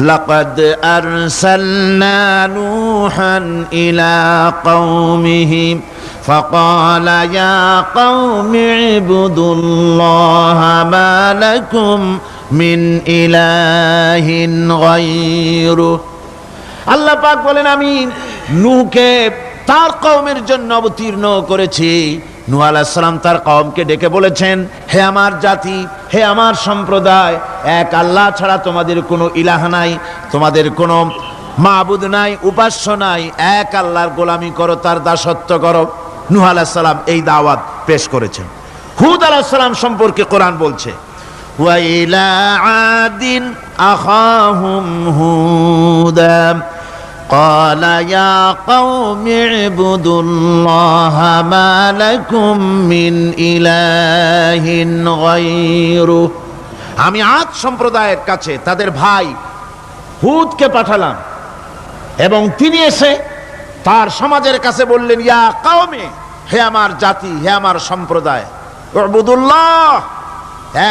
লাকাদ আরসালনা নূহান ইলা কওমিহি ফাকালা ইয়া কওমি ইবুদুল্লাহা মা লাকুম মিন ইলাহিন গায়রু। আল্লাহ পাক বলেন, আমি নূহকে তার কওমের জন্য অবতীর্ণ করেছি। নূহ আলাইহিস সালাম তার কওমকে ডেকে বলেছেন, হে আমার জাতি, হে আমার সম্প্রদায়, এক আল্লাহ ছাড়া তোমাদের কোনো ইলাহ নাই, তোমাদের কোনো মাবুদ নাই, উপাস্য নাই। এক আল্লাহর গোলামি করো, তার দাসত্ব করো। নূহ আলাইহিস সালাম এই দাওয়াত পেশ করেছেন। হুদ আলাইহিস সালাম সম্পর্কে কোরআন বলছে, ওয়া ইলা আদিন আখাহুম হুদা قال يا قوم اعبدوا الله ما لكم من إله غيره। আমি আদ সম্প্রদায়ের কাছে তাদের ভাই হুদকে পাঠালাম এবং তিনি এসে তার সমাজের কাছে বললেন, ইয়া কওমি, হে আমার জাতি, হে আমার সম্প্রদায়, উবুদুল্লাহ,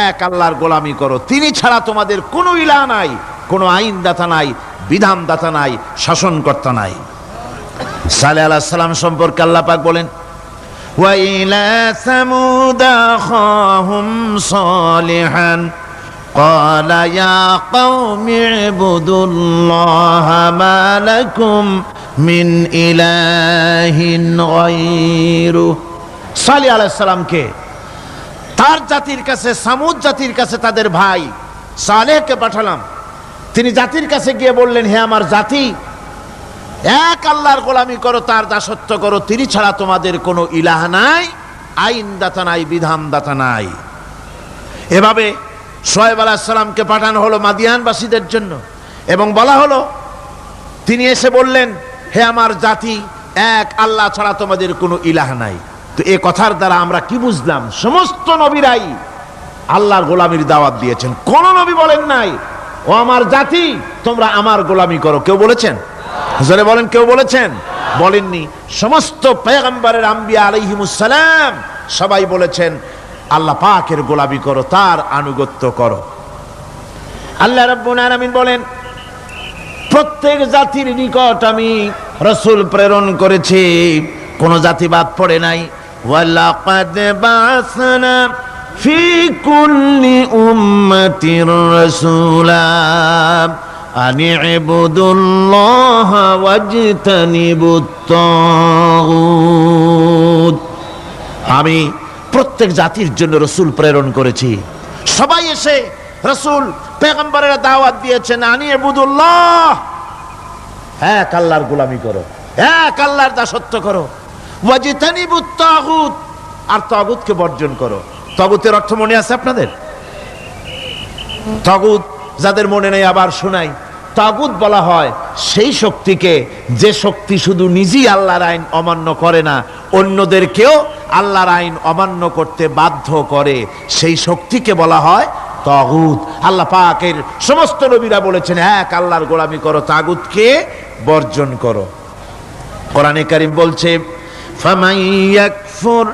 এক আল্লাহর গোলামি করো, তিনি ছাড়া তোমাদের কোনো ইলাহ নাই, কোনো আইনদাতা নাই, বিধানদাতা নাই, শাসনকর্তা নাই। সালেহ আলাইহিস সালাম সম্পর্কে আল্লাহ পাক বলেন, ওয়া ইলা সামুদ আখাহুম সালিহান ক্বালা ইয়া কওমি ইবুদুল্লাহা মা লাকুম মিন ইলাহিন গায়রু। সালেহ আলাইহিস সালামকে তার জাতির কাছে, সামুদ জাতির কাছে তাদের ভাই সালেহকে পাঠালাম। তিনি জাতির কাছে গিয়ে বললেন, হে আমার জাতি, এক আল্লাহর গোলামি করো, তার দাসত্ব করো, তিনি ছাড়া তোমাদের কোনো ইলাহ নাই, আইনদাতা নাই, বিধানদাতা নাই। এভাবে শুআয়ব আলাইহিস সালামকে পাঠানো হলো মাদিয়ানবাসীদের জন্য এবং বলা হলো, তিনি এসে বললেন, হে আমার জাতি, এক আল্লাহ ছাড়া তোমাদের কোনো ইলাহ নাই। তো এই কথার দ্বারা আমরা কি বুঝলাম? সমস্ত নবীরাই আল্লাহর গোলামির দাওয়াত দিয়েছেন। কোন নবী বলেন নাই, ও আমার জাতি, তোমরা আমার গোলামি করো। কেউ বলেছেন? জোরে বলেন, কেউ বলেছেন? বলেননি। সমস্ত পয়গম্বরের, আম্বিয়া আলাইহিমুস সালাম, সবাই বলেছেন আল্লাহ পাকের গোলামি করো, তার আনুগত্য করো। আল্লাহ রাব্বুল আলামিন বলেন, প্রত্যেক জাতির নিকট আমি রাসূল প্রেরণ করেছি, কোন জাতি বাদ পড়ে নাই। ওয়ালাকাদ বাসনা ফি কুল্লি উম্মাতির রাসূলা আনি ইবুদুল্লাহা ওয়াজতানিবুত তাগুত। আমি প্রত্যেক জাতির জন্য রাসূল প্রেরণ করেছি। সবাই এসে রাসূল পয়গম্বরের দাওয়াত দিয়েছেন, আনি ইবুদুল্লাহ, এক আল্লাহর গোলামি করো, এক আল্লাহর দাসত্ব করো, ওয়াজতানিবুত তাগুত, আর তাগুতকে বর্জন করো। তাগুতের অর্থ মনে আছে আপনাদের? তাগুত যাদের মনে নেই আবার শোনাই। তাগুত বলা হয় সেই শক্তিকে, যে শক্তি শুধু নিজেই আল্লাহর আইন অমান্য করে না, অন্যদেরকেও আল্লাহর আইন অমান্য করতে বাধ্য করে, সেই শক্তিকে বলা হয় তাগুত। আল্লাহ পাকের সমস্ত নবীরা বলেছেন, এক আল্লাহর গোলামি করো, তাগুতকে বর্জন করো। কোরআনে কারীম বলছে, ফামান ইয়াকফুর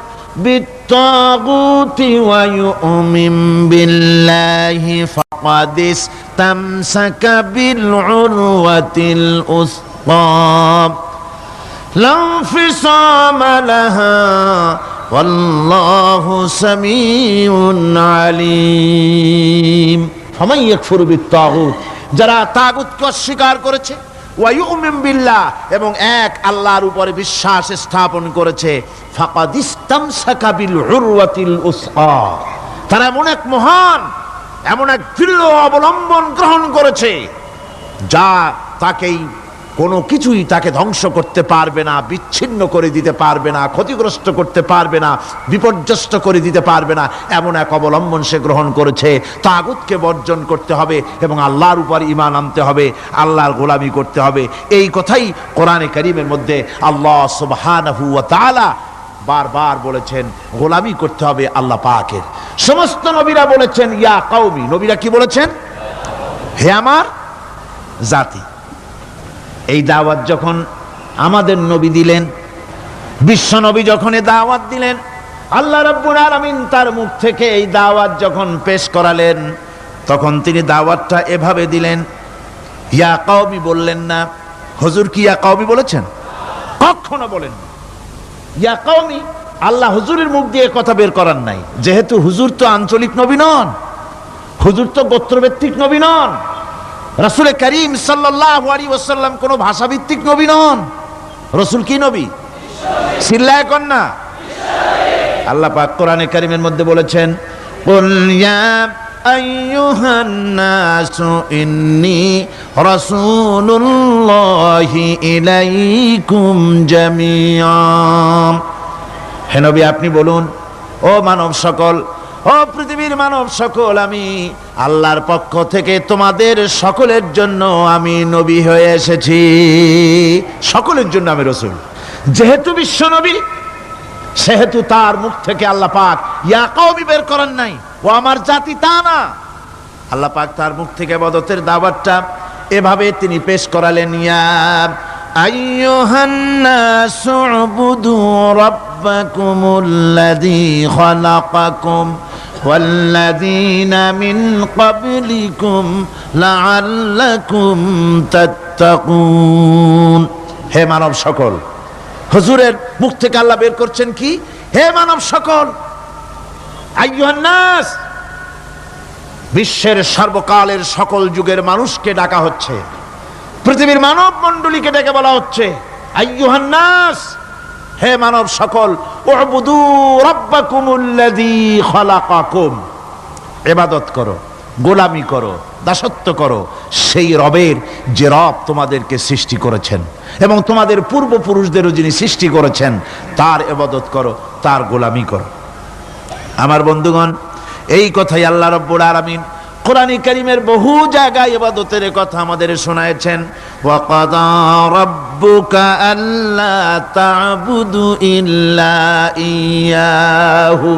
বিত্তাগুতি ওয়া ইউমিন বিল্লাহি ফাকাদ ইসতামসাকা বিল উরওয়াতিল উসকা লা ইনফিসামা লাহা ওয়াল্লাহু সামিউন আলিম। ফামান ইয়াকফুর বিত্তাগুত, যারা তাগুতকে অস্বীকার করেছে, ওয়া ইউমিন বিল্লাহ, এবং এক আল্লাহর উপরে বিশ্বাস স্থাপন করেছে, ফাকাদ ইসতামসাকা বিল উরওয়াতিল উসকা, তারা এমন এক মহান, এমন এক দৃঢ় অবলম্বন গ্রহণ করেছে যা তাকেই কোনো কিছুই তাকে ধ্বংস করতে পারবে না, বিচ্ছিন্ন করে দিতে পারবে না, ক্ষতিগ্রস্ত করতে পারবে না, বিপর্যস্ত করে দিতে পারবে না, এমন এক অবলম্বন সে গ্রহণ করেছে। তাগুতকে বর্জন করতে হবে এবং আল্লাহর উপর ঈমান আনতে হবে, আল্লাহর গোলামি করতে হবে। এই কথাই কোরআনে কারীমের মধ্যে আল্লাহ সুবহানাহু ওয়া তাআলা বারবার বলেছেন, গোলামি করতে হবে আল্লাহ পাকের। সমস্ত নবীরা বলেছেন ইয়া কওমি। নবীরা কি বলেছেন? হে আমার জাতি। এই দাওয়াত যখন আমাদের নবী দিলেন, বিশ্ব নবী যখন এই দাওয়াত দিলেন, আল্লাহ রাব্বুল আলামিন তার মুখ থেকে এই দাওয়াত যখন পেশ করালেন, তখন তিনি দাওয়াতটা এভাবে দিলেন, ইয়া কওমি বললেন না। হুজুর কি ইয়া কওমি বলেছেন? কখনো বলেন না। ইয়া কওমি আল্লাহ হুজুরের মুখ দিয়ে কথা বের করার নাই, যেহেতু হুজুর তো আঞ্চলিক নবী নন, হুজুর তো গোত্রভিত্তিক নবী নন, রাসূল করিম সাল্লাল্লাহু আলাইহি ওয়াসাল্লাম কোন ভাষাভিত্তিক নবী নন। রাসূল কি নবী? চিল্লায় কোন না। আল্লাহ পাক কোরআনে কারীমের মধ্যে বলেছেন, কুল ইয়া আইয়ুহান নাসু ইন্নী রাসূলুল্লাহি ইলাইকুম জামিআন। হে নবী আপনি বলুন, ও মানব সকল, ও পৃথিবীর মানব সকল, আমি আল্লাহর পক্ষ থেকে তোমাদের সকলের জন্য আমি নবী হয়ে এসেছি। সকলের জন্য আমি রাসূল। যেহেতু বিশ্ব নবী, সেহেতু তার মুখ থেকে আল্লাহ পাক ইয়া কওমি বের করেন নাই, ও আমার জাতি, তা না। আল্লাহ পাক তার মুখ থেকে ইবাদতের দাওয়াতটা এভাবে তিনি পেশ করালেন, ইয়া আইয়ুহান নাসু উবুদু রাব্বাকুমুল্লাযী খালাকাকুম ওয়াল্লাযীনা মিন ক্বাবলিকুম লাআল্লাকুম তাত্তাকুন। হে মানব সকল, হুজুরের মুখ থেকে আল্লাহ বের করছেন কি? হে মানব সকল, আইয়ুহান নাস, বিশ্বের সর্বকালের সকল যুগের মানুষকে ডাকা হচ্ছে, পৃথিবীর মানব মণ্ডলীকে ডেকে বলা হচ্ছে, আইয়ুহান নাস, হে মানব সকল, উবুদু রাব্বাকুমুল্লাযী খালাকাকুম, ইবাদত করো, গোলামি করো, দাসত্ব করো সেই রবের যে রব তোমাদেরকে সৃষ্টি করেছেন এবং তোমাদের পূর্বপুরুষদেরও যিনি সৃষ্টি করেছেন, তার ইবাদত করো, তার গোলামি করো। আমার বন্ধুগণ, এই কথাই আল্লাহ রাব্বুল আলামিন কোরআনে কারীমের বহু জায়গায় ইবাদতের কথা আমাদের শোনায়েছেন। ওয়া কাদা রাব্বুকা আল্লা তা'বুদু ইল্লা ইয়াহু,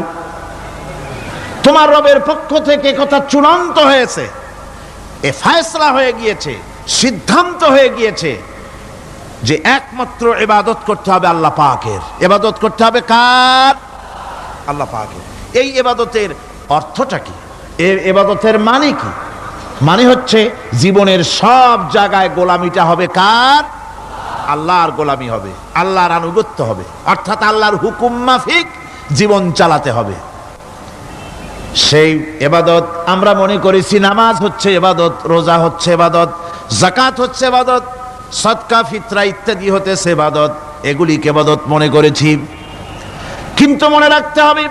তোমার রবের পক্ষ থেকে কথা চূড়ান্ত হয়েছে, এ ফয়সালা হয়ে গিয়েছে, সিদ্ধান্ত হয়ে গিয়েছে যে একমাত্র ইবাদত করতে হবে আল্লাহ পাকের। ইবাদত করতে হবে কার? আল্লাহ পাকের। এই ইবাদতের অর্থটা কি? এই ইবাদতের মানে কি? মানে হচ্ছে জীবনের সব জায়গায় গোলামিটা হবে কার? আল্লাহর গোলামি হবে, আল্লাহর আনুগত্য হবে, অর্থাৎ আল্লাহর হুকুম মাফিক জীবন চালাতে হবে। সেই ইবাদত আমরা মনে করেছি নামাজ হচ্ছে ইবাদত, রোজা হচ্ছে ইবাদত, যাকাত হচ্ছে ইবাদত, সদকা ফিতরা ইত্যাদি হতেছে ইবাদত, এগুলিকে ইবাদত মনে করেছি। কিন্তু মনে রাখতে হবে,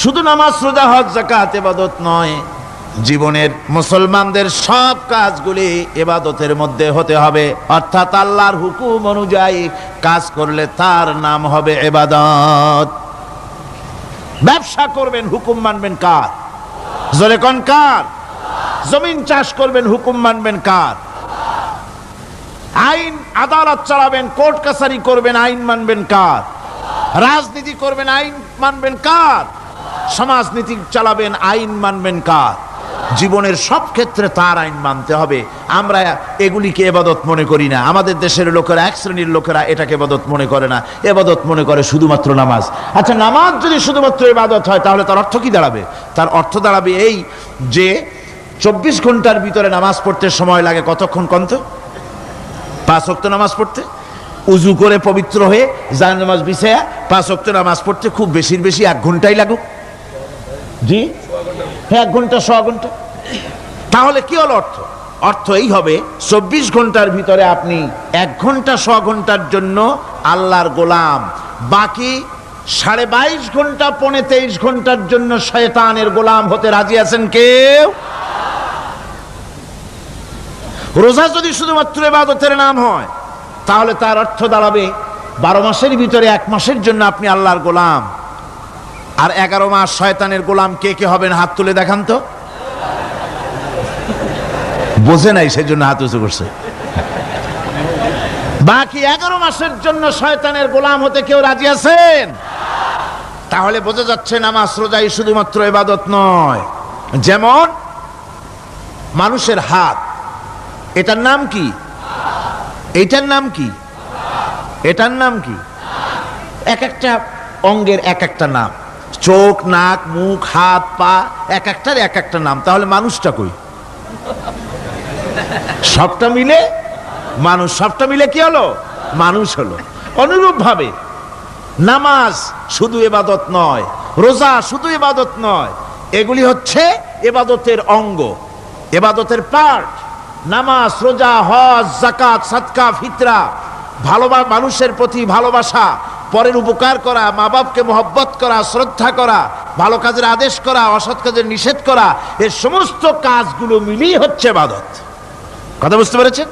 শুধু নামাজ, রোজা, হজ, যাকাত ইবাদত নয়, জীবনের মুসলমানদের সব কাজগুলি ইবাদতের মধ্যে হতে হবে, অর্থাৎ আল্লাহর হুকুম অনুযায়ী কাজ করলে তার নাম হবে ইবাদত। ব্যবসা করবেন, হুকুম মানবেন কার? জোরে কোন কার? জমিন চাষ করবেন, হুকুম মানবেন কার? আইন আদালত চালাবেন, কোর্ট কাছারি করবেন, আইন মানবেন কার? রাজনীতি করবেন, আইন মানবেন কার? সমাজনীতি চালাবেন, আইন মানবেন কার? জীবনের সব ক্ষেত্রে তার আইন মানতে হবে। আমরা এগুলিকে ইবাদত মনে করি না। আমাদের দেশের লোকেরা, এক শ্রেণীর লোকেরা এটাকে ইবাদত মনে করে না, ইবাদত মনে করে শুধুমাত্র নামাজ। আচ্ছা, নামাজ যদি শুধুমাত্র ইবাদত হয় তাহলে তার অর্থ কি দাঁড়াবে? তার অর্থ দাঁড়াবে এই যে 24 ঘন্টার ভিতরে নামাজ পড়তে সময় লাগে কতক্ষণ? কন্ত 5 ওয়াক্ত নামাজ পড়তে, উজু করে পবিত্র হয়ে জায়নামাজ বিছায়া 5 ওয়াক্ত নামাজ পড়তে খুব বেশির বেশি 1 ঘন্টাই লাগুক। জি, 1 ঘন্টা, 100 ঘন্টা। তাহলে কি হলো অর্থ? অর্থ এই হবে, 24 ঘন্টার ভিতরে আপনি 1 ঘন্টা 100 ঘন্টার জন্য আল্লাহর গোলাম, বাকি 22.5 ঘন্টা 23 ঘন্টার জন্য শয়তানের গোলাম হতে রাজি আছেন কেউ? রোজা যদি শুধুমাত্র ইবাদতের নাম হয় তাহলে তার অর্থ দাঁড়াবে 12 মাসের ভিতরে 1 মাসের জন্য আপনি আল্লাহর গোলাম, আর 11 মাস শয়তানের গোলাম। কে কে হবেন হাত তুলে দেখান তো। বোঝে নাই সেজন্য হাত উঁচু করছে। বাকি 11 মাসের জন্য শয়তানের গোলাম হতে কেউ রাজি আছেন? তাহলে বোঝা যাচ্ছে নামাজ রোজাই শুধুমাত্র ইবাদত নয়। যেমন মানুষের হাত, এটার নাম কি? এটার নাম কি? এটার নাম কি? এক একটা অঙ্গের এক একটা নাম, চোখ, নাক, মুখ, হাত, পা, এক একটার এক একটা নাম। তাহলে মানুষটা কই? সবটা মিলে মানুষ, সবটা মিলে কি হলো? মানুষ হলো। অনুরূপ ভাবে নামাজ শুধু ইবাদত নয়, রোজা শুধু ইবাদত নয়, এগুলি হচ্ছে ইবাদতের অঙ্গ, ইবাদতের পার্ট। নামাজ, রোজা, হজ, যাকাত, সাদকা, ফিতরা, ভালোবাসা, মানুষের প্রতি ভালোবাসা, পরের উপকার করা, মা বাপকে মহব্বত করা, শ্রদ্ধা করা, ভালো কাজের আদেশ করা, অসৎ কাজের নিষেধ করা, এই সমস্ত কাজগুলো মিলিয়ে হচ্ছে ইবাদত। কথা বুঝতে পেরেছেন?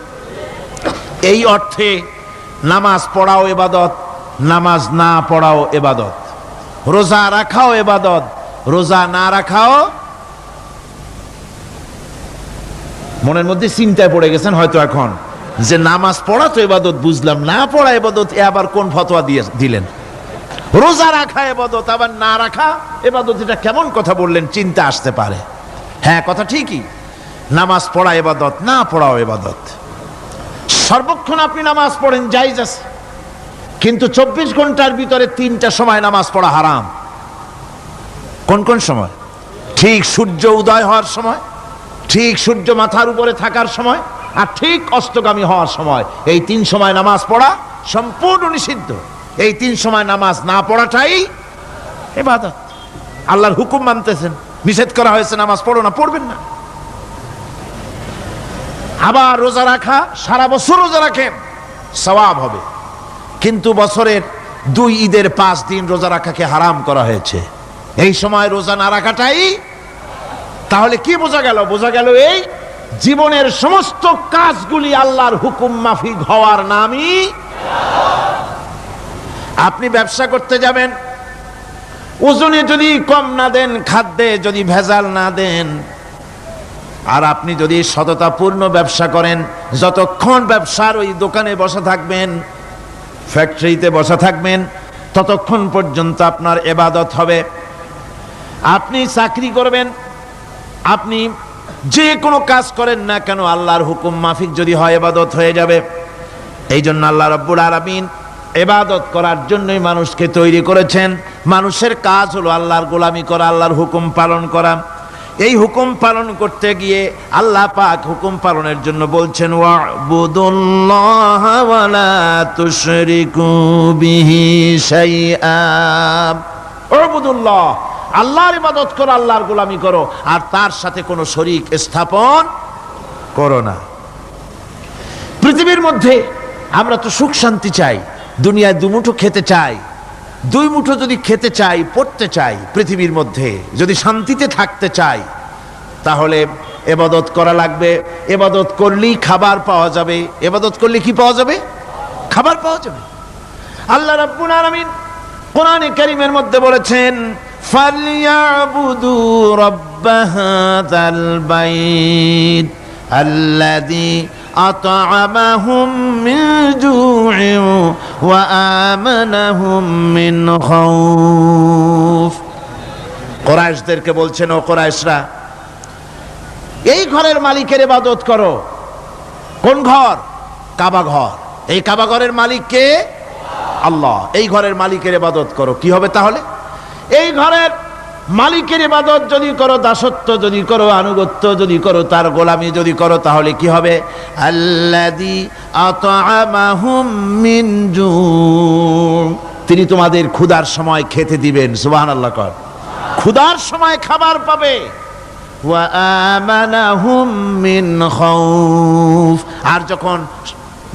এই অর্থে নামাজ পড়াও ইবাদত, নামাজ না পড়াও ইবাদত, রোজা রাখাও ইবাদত, রোজা না রাখাও। মনের মধ্যে চিন্তায় পড়ে গেছেন হয়তো এখন যে নামাজ পড়া তো ইবাদত বুঝলাম, না পড়া ইবাদত, এ আবার কোন ফতোয়া দিলেন? রোজা রাখা ইবাদত আবার না রাখা ইবাদত, এটা কেমন কথা বললেন? চিন্তা আসতে পারে। হ্যাঁ, কথা ঠিকই, নামাজ পড়া ইবাদত, না পড়াও ইবাদত। সর্বক্ষণ আপনি নামাজ পড়েন জায়েজ আছে, কিন্তু 24 ঘন্টার ভিতরে 3টা সময় নামাজ পড়া হারাম। কোন কোন সময়? ঠিক সূর্য উদয় হওয়ার সময়, ঠিক সূর্য মাথার উপরে থাকার সময়, আর ঠিক অস্তগামী হওয়ার সময়। এই 3 সময় নামাজ পড়া সম্পূর্ণ নিষিদ্ধ। এই 3 সময় নামাজ না পড়াটাই ইবাদত। আল্লাহর হুকুম মানতেছেন, নিষেধ করা হয়েছে নামাজ পড়ো না, পড়বেন না। আবার রোজা রাখা, সারা বছর রোজা রাখেন, সওয়াব হবে, কিন্তু বছরের 2 ঈদের 5 দিন রোজা রাখাকে হারাম করা হয়েছে। এই সময় রোজা না রাখাটাই, তাহলে কি বোঝা গেল? বোঝা গেল এই জীবনের সমস্ত কাজগুলি আল্লাহর হুকুম মাফিক হওয়ার নামই। আপনি ব্যবসা করতে যাবেন, ওজনে যদি কম না দেন, খাদ্যে যদি ভেজাল না দেন, আর আপনি যদি সততাপূর্ণ ব্যবসা করেন, যতক্ষণ ব্যবসার ওই দোকানে বসা থাকবেন, ফ্যাক্টরিতে বসা থাকবেন, ততক্ষণ পর্যন্ত আপনার ইবাদত হবে। আপনি চাকরি করবেন, আপনি যে কোনো কাজ করেন না কেন, আল্লাহর হুকুম মাফিক যদি হয়, ইবাদত হয়ে যাবে। এই জন্য আল্লাহ রাব্বুল আলামিন ইবাদত করার জন্যই মানুষকে তৈরি করেছেন। মানুষের কাজ হলো আল্লাহর গোলামি করা, আল্লাহর হুকুম পালন করা। এই হুকুম পালন করতে গিয়ে আল্লাহ পাক হুকুম পালনের জন্য বলছেন, ওয়া'বুদুল্লাহা ওয়া লা তুশরিকু বিহি শাইআ। ওয়া'বুদুল্লাহ, আল্লাহর ইবাদত করো, আল্লাহর গোলামি করো, আর তার সাথে কোনো শরীক স্থাপন করো না। পৃথিবীর মধ্যে আমরা তো সুখ শান্তি চাই, দুনিয়ায় দুমুঠো খেতে চাই। 2 মুঠো যদি খেতে চাই, পড়তে চাই, পৃথিবীর মধ্যে যদি শান্তিতে থাকতে চাই, তাহলে ইবাদত করা লাগবে। ইবাদত করলেই খাবার পাওয়া যাবে। ইবাদত করলে কি পাওয়া যাবে? খাবার পাওয়া যাবে। আল্লাহ রাব্বুল আলামিন কোরআনে কারীমের মধ্যে বলেছেন, ফালইয়াবুদু রাব্ব হাযাল বাইত আল্লাযী আত'আমাহুম মিন জু'ইন ওয়া আমানাহুম মিন খাউফ। কুরাইশদেরকে বলছেন, ও কুরাইশরা, এই ঘরের মালিকের ইবাদত করো। কোন ঘর? কাবা ঘর। এই কাবা ঘরের মালিক কে? আল্লাহ। এই ঘরের মালিকের ইবাদত করো। কি হবে তাহলে? এই ঘরের মালিকের ইবাদত যদি করো, দাসত্ব যদি করো, আনুগত্য যদি করো, তার গোলামি যদি করো, তাহলে কি হবে? আল্লাযী আত'আমাহুম মিন জু', তিনি তোমাদের ক্ষুধার সময় খেতে দিবেন। সুবহানাল্লাহ কর। ক্ষুধার সময় খাবার পাবে। ওয়া আমানাহুম মিন খাউফ, আর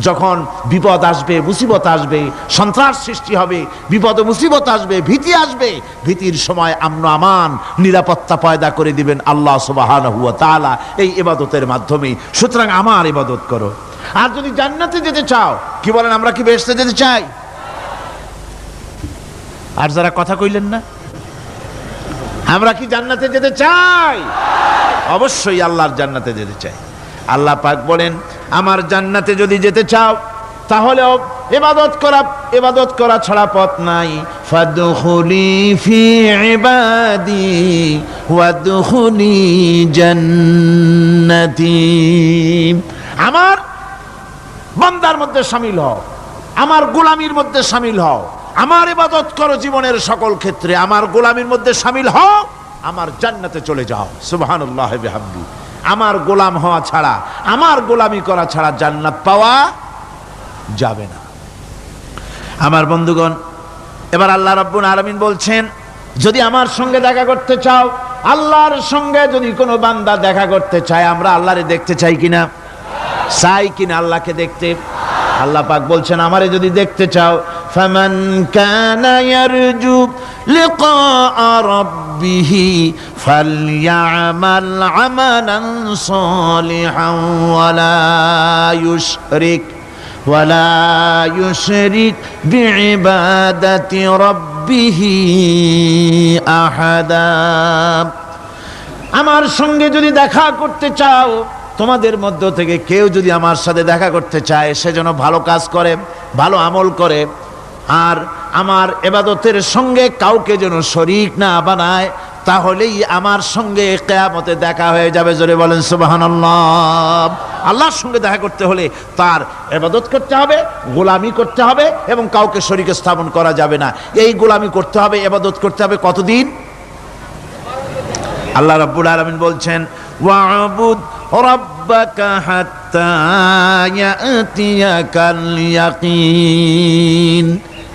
যখন বিপদ আসবে, মুসিবত আসবে, সন্ত্রাস সৃষ্টি হবে, বিপদ মুসিবত আসবে, ভীতি আসবে, ভীতির সময় আমন আমান, নিরাপত্তা পয়দা করে দিবেন আল্লাহ সুবহানাহু ওয়া তাআলা এই ইবাদতের মাধ্যমে। সুতরাং আমার ইবাদত করো। আর যদি জান্নাতে যেতে চাও, কি বলেন, আমরা কি বেহেশতে যেতে চাই? আর যারা কথা কইলেন না, আমরা কি জান্নাতে যেতে চাই? অবশ্যই আল্লাহর জান্নাতে যেতে চাই। আল্লাহ পাক বলেন, আমার জান্নাতে যদি যেতে চাও, তাহলে ইবাদত করা ছাড়া পথ নাই। ফাদখুলি ফি ইবাদি ওয়াদখুলি জান্নাতি, আমার বান্দার মধ্যে শামিল হও, আমার গোলামির মধ্যে শামিল হও, আমার ইবাদত করো জীবনের সকল ক্ষেত্রে, আমার গোলামির মধ্যে শামিল হও, আমার জান্নাতে চলে যাও। সুবহানাল্লাহি ওয়া বিহামদি। আমার গোলাম হওয়া ছাড়া, আমার গোলামি করা ছাড়া জান্নাত পাওয়া যাবে না। আমার বন্ধুগণ, এবার আল্লাহ রাব্বুল আলামিন বলছেন, যদি আমার সঙ্গে দেখা করতে চাও, আল্লাহর সঙ্গে যদি কোনো বান্দা দেখা করতে চায়, আমরা আল্লাহরে দেখতে চাই কিনা? চাই কিনা আল্লাহকে দেখতে? আল্লাহ পাক বলছেন, আমারে যদি দেখতে চাও, ফামান কানা ইয়ারজু লিকা রাব্বিহি ফালইআমাল আমালান সালিহান ওয়ালা ইউশরিক বিইবাদাতি রাব্বিহি আহাদা। আমার সঙ্গে যদি দেখা করতে চাও, তোমাদের মধ্য থেকে কেউ যদি আমার সাথে দেখা করতে চায়, সে যেন ভালো কাজ করে, ভালো আমল করে, আর আমার ইবাদতের সঙ্গে কাউকে যেন শরীক না বানায়, তাহলেই আমার সঙ্গে কিয়ামতে দেখা হয়ে যাবে। জোরে বলেন সুবহানাল্লাহ। আল্লাহর সঙ্গে দেখা করতে হলে তার ইবাদত করতে হবে, গোলামি করতে হবে, এবং কাউকে শরীক স্থাপন করা যাবে না। এই গোলামি করতে হবে, ইবাদত করতে হবে কতদিন? আল্লাহ রাব্বুল আলামিন বলছেন, ওয়া'বুদ রাব্বাকা হাত্তা ইয়াতিয়াকাল ইয়াকিন।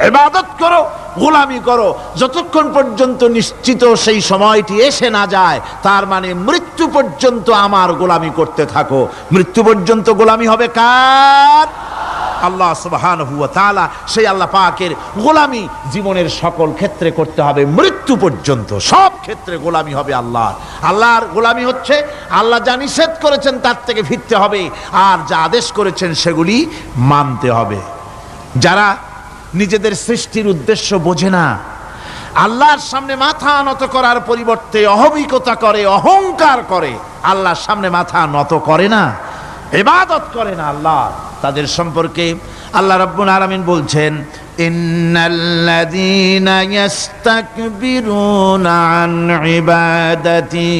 ইবাদত করো, গোলামি করো, যতক্ষণ পর্যন্ত নিশ্চিত সেই সময়টি এসে না যায়, তার মানে মৃত্যু পর্যন্ত আমার গোলামি করতে থাকো। মৃত্যু পর্যন্ত গোলামি হবে কার? আল্লাহ সুবহানাহু ওয়া তাআলা। সেই আল্লাহ পাকের গোলামি জীবনের সকল ক্ষেত্রে করতে হবে, মৃত্যু পর্যন্ত সব ক্ষেত্রে গোলামি হবে আল্লাহর। আল্লাহর গোলামি হচ্ছে আল্লাহ যা নিষেধ করেছেন তার থেকে ফিরতে হবে, আর যা আদেশ করেছেন সেগুলি মানতে হবে। যারা নিজেদের সৃষ্টির উদ্দেশ্য বোঝে না, আল্লাহর সামনে মাথা নত করার পরিবর্তে অহমিকতা করে, অহংকার করে, আল্লাহর সামনে মাথা নত করে না, ইবাদত করে না আল্লাহ, তাদের সম্পর্কে আল্লাহ রাব্বুল আলামিন বলছেন, ইন্নাল্লাযীনা ইস্তাকবিরুনা আন ইবাদাতি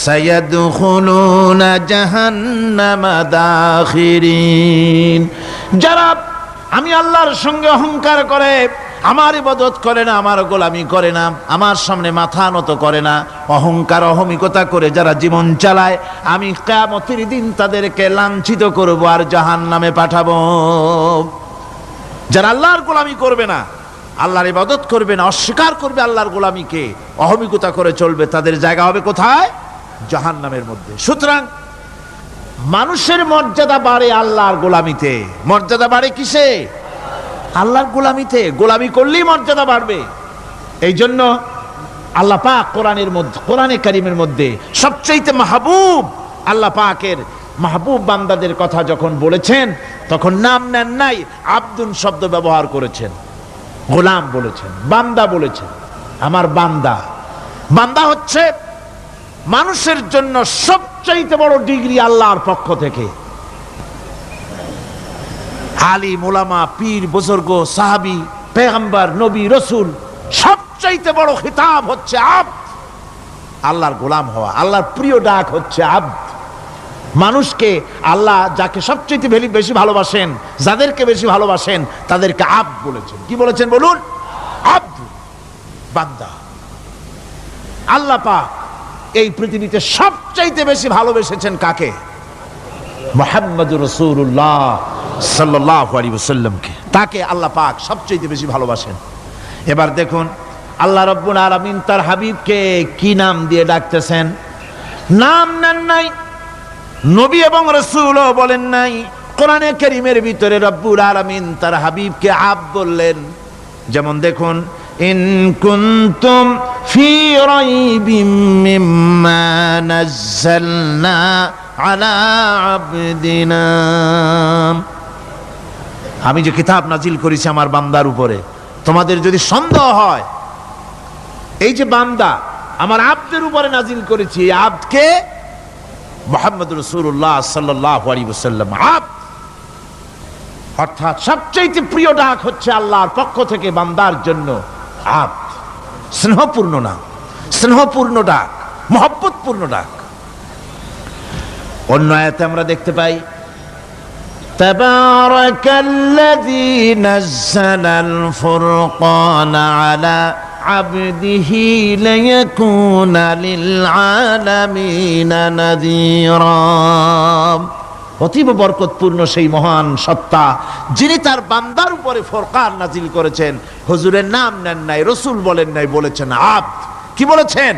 সায়াদখুলুনা জাহান্নামা দাখিরিন। যারা আমি আল্লাহর সঙ্গে অহংকার করে, আমার ইবাদত করে না, আমার গোলামি করে না, আমার সামনে মাথা নত করে না, অহংকার অহমিকতা করে যারা জীবন চালায়, আমি কিয়ামতের দিন তাদেরকে লাঞ্ছিত করব আর জাহান্নামে পাঠাবো। যারা আল্লাহর গোলামি করবে না, আল্লাহর ইবাদত করবে না, অস্বীকার করবে আল্লাহর গোলামিকে, অহমিকতা করে চলবে, তাদের জায়গা হবে কোথায়? জাহান্নামের মধ্যে। সুতরাং মানুষের মর্যাদা বাড়ে আল্লাহর গোলামিতে। মর্যাদা বাড়ে কিসে? আল্লাহর গোলামিতে। গোলামি করলেই মর্যাদা বাড়বে। এই জন্য আল্লাহ পাক কোরআনের মধ্যে, কোরআনে কারীমের মধ্যে সবচেয়ে মাহবুব, আল্লাহ পাকের মাহবুব বান্দাদের কথা যখন বলেছেন, তখন নাম নেন নাই, আব্দুন শব্দ ব্যবহার করেছেন, গোলাম বলেছেন, বান্দা বলেছেন। আমার বান্দা। বান্দা হচ্ছে মানুষের জন্য সবচাইতে বড় ডিগ্রি আল্লাহর পক্ষ থেকে। আলিম, উলামা, পীর, বুজুর্গ, সাহাবী, পেগম্বর, নবী, রসুল, সবচাইতে বড় খিতাব হচ্ছে আব্দ। আল্লাহর গোলাম হওয়া, আল্লাহর প্রিয় ডাক হচ্ছে আব্দ। মানুষকে আল্লাহ যাকে সবচাইতে বেশি ভালোবাসেন, যাদেরকে বেশি ভালোবাসেন, তাদেরকে আব্দ বলেছেন। কি বলেছেন বলুন? আব্দ, বান্দা। আল্লাহ পাক এই পৃথিবীতে সবচাইতে বেশি ভালোবেসেছেন কাকে? মুহাম্মদুর রাসূলুল্লাহ সাল্লাল্লাহু আলাইহি ওয়াসাল্লামকে। তাকে আল্লাহ পাক সবচাইতে বেশি ভালোবাসেন। এবার দেখুন আল্লাহ রাব্বুল আলামিন তার হাবিবকে কি নাম দিয়ে ডাকতেছেন? নাম নেন নাই, নবী এবং রাসূলও বলেন নাই। কোরআনে কারীমের ভিতরে রাব্বুল আলামিন তার হাবিবকে আব্দ বললেন। যেমন দেখুন, ইন কুনতুম ফি রাইবিম মিম্মা নাযালনা আলা আবদিনা। আমি যে কিতাব নাজিল করেছি আমার বান্দার উপরে, তোমাদের যদি সন্দেহ হয়, এই যে বান্দা আমার আব্দের উপরে নাজিল করেছি, এই আব্দকে মুহাম্মদুর রাসূলুল্লাহ সাল্লাল্লাহু আলাইহি ওয়াসাল্লাম আব্দ, অর্থাৎ সবচেয়ে প্রিয় ডাক হচ্ছে আল্লাহর পক্ষ থেকে বান্দার জন্য আব্দ। স্নেহপূর্ণ নাম, স্নেহপূর্ণ ডাক, মহব্বতপূর্ণ ডাক। অন্য আয়াতে আমরা দেখতে পাই, তাবারাকাল্লাযী নাযালাল ফুরকানা আলা আবদিহি লিয়াকুনা লিল আলামিনা নাযীরা। অতীব বরকতপূর্ণ সেই মহান সত্তা যিনি তার বান্দার উপরে ফুরকান নাজিল করেছেন। হুজুরের নাম নেন নাই, রাসূল বলেন নাই, বলেছেন আব্দ। কি বলেছেন?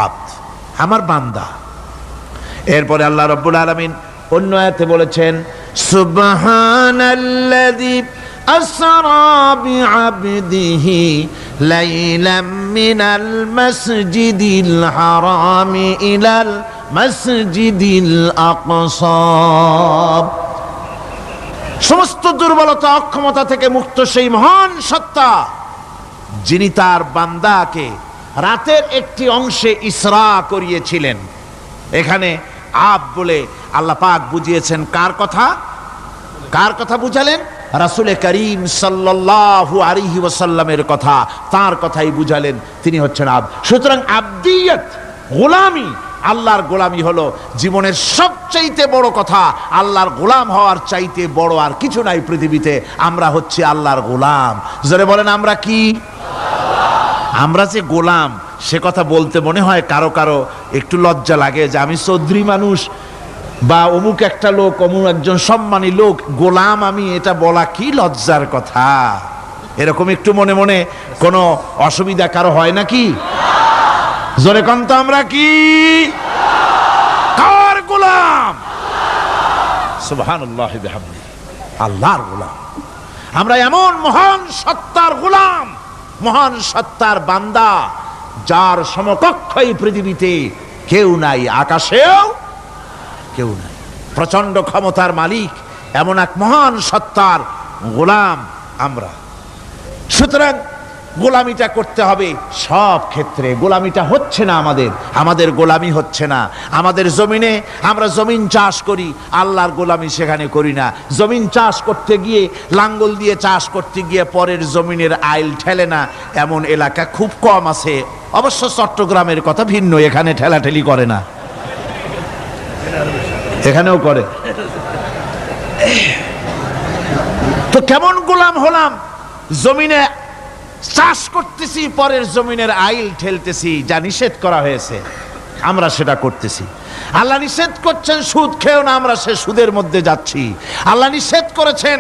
আব্দ, আমার বান্দা। এরপরে আল্লাহ রাব্বুল আলামিন অন্য আয়াতে বলেছেন সুবহানাল্লাযী আসরা বিআবদিহি লাইলাম মিনাল মাসজিদিল হারামি ইলাল মাসজিদিল আকসা। সমস্ত দুর্বলতা অক্ষমতা থেকে মুক্ত সেই মহান সত্তা যিনি তার বান্দাকে রাতের একটি অংশে ইসরা করিয়েছিলেন। এখানে আব বলে আল্লাহ পাক বুঝিয়েছেন কার কথা? কার কথা বুঝালেন? রাসূল করিম সাল্লাল্লাহু আলাইহি ওয়াসাল্লামের কথা, তার কথাই বুঝালেন। তিনি হচ্ছেন আব। সুতরাং আবদিয়ত, গোলামি, আল্লাহর গোলামি হলো জীবনের সবচাইতে বড় কথা। আল্লাহর গোলাম হওয়ার চাইতে বড় আর কিছু নাই পৃথিবীতে। আমরা হচ্ছে আল্লাহর গোলাম। জোরে বলেন আমরা কি? আমরা যে গোলাম সে কথা বলতে মনে হয় কারো কারো একটু লজ্জা লাগে যে আমি চৌধুরী মানুষ বা অমুক একটা লোক, অমুক একজন সম্মানী লোক, গোলাম আমি, এটা বলা কি লজ্জার কথা। এরকম একটু মনে মনে কোনো অসুবিধা কারো হয় নাকি? জোরে কোন তো আমরা কি? কার গোলাম? সুবহানাল্লাহি বিহামদিহি, আল্লাহর গোলাম। আমরা এমন মহান সত্তার গোলাম, মহান সত্তার বান্দা যার সমকক্ষ এই পৃথিবীতে কেউ নাই, আকাশেও কেউ নাই। প্রচন্ড ক্ষমতার মালিক এমন এক মহান সত্তার গোলাম আমরা। সুতরাং গোলামিটা করতে হবে সব ক্ষেত্রে। গোলামিটা হচ্ছে না আমাদের গোলামি হচ্ছে না। আমাদের জমিনে আমরা জমিন চাষ করি, আল্লাহর গোলামি সেখানে করি না। জমিন চাষ করতে গিয়ে, লাঙ্গল দিয়ে চাষ করতে গিয়ে পরের জমিনের আইল ঠেলে না, এমন এলাকা খুব কম আছে। অবশ্য চট্টগ্রামের কথা ভিন্ন, এখানে ঠেলাঠেলি করে না, এখানেও করে। তো কেমন গোলাম হলাম? জমিনে চাষ করতেছি, পরের জমিনের আইল ঠেলতেছি, যা নিষেধ করা হয়েছে আমরা সেটা করতেছি। আল্লাহ নিষেধ করছেন সুদ খেও না, আমরা সে সুদের মধ্যে যাচ্ছি। আল্লাহ নিষেধ করেছেন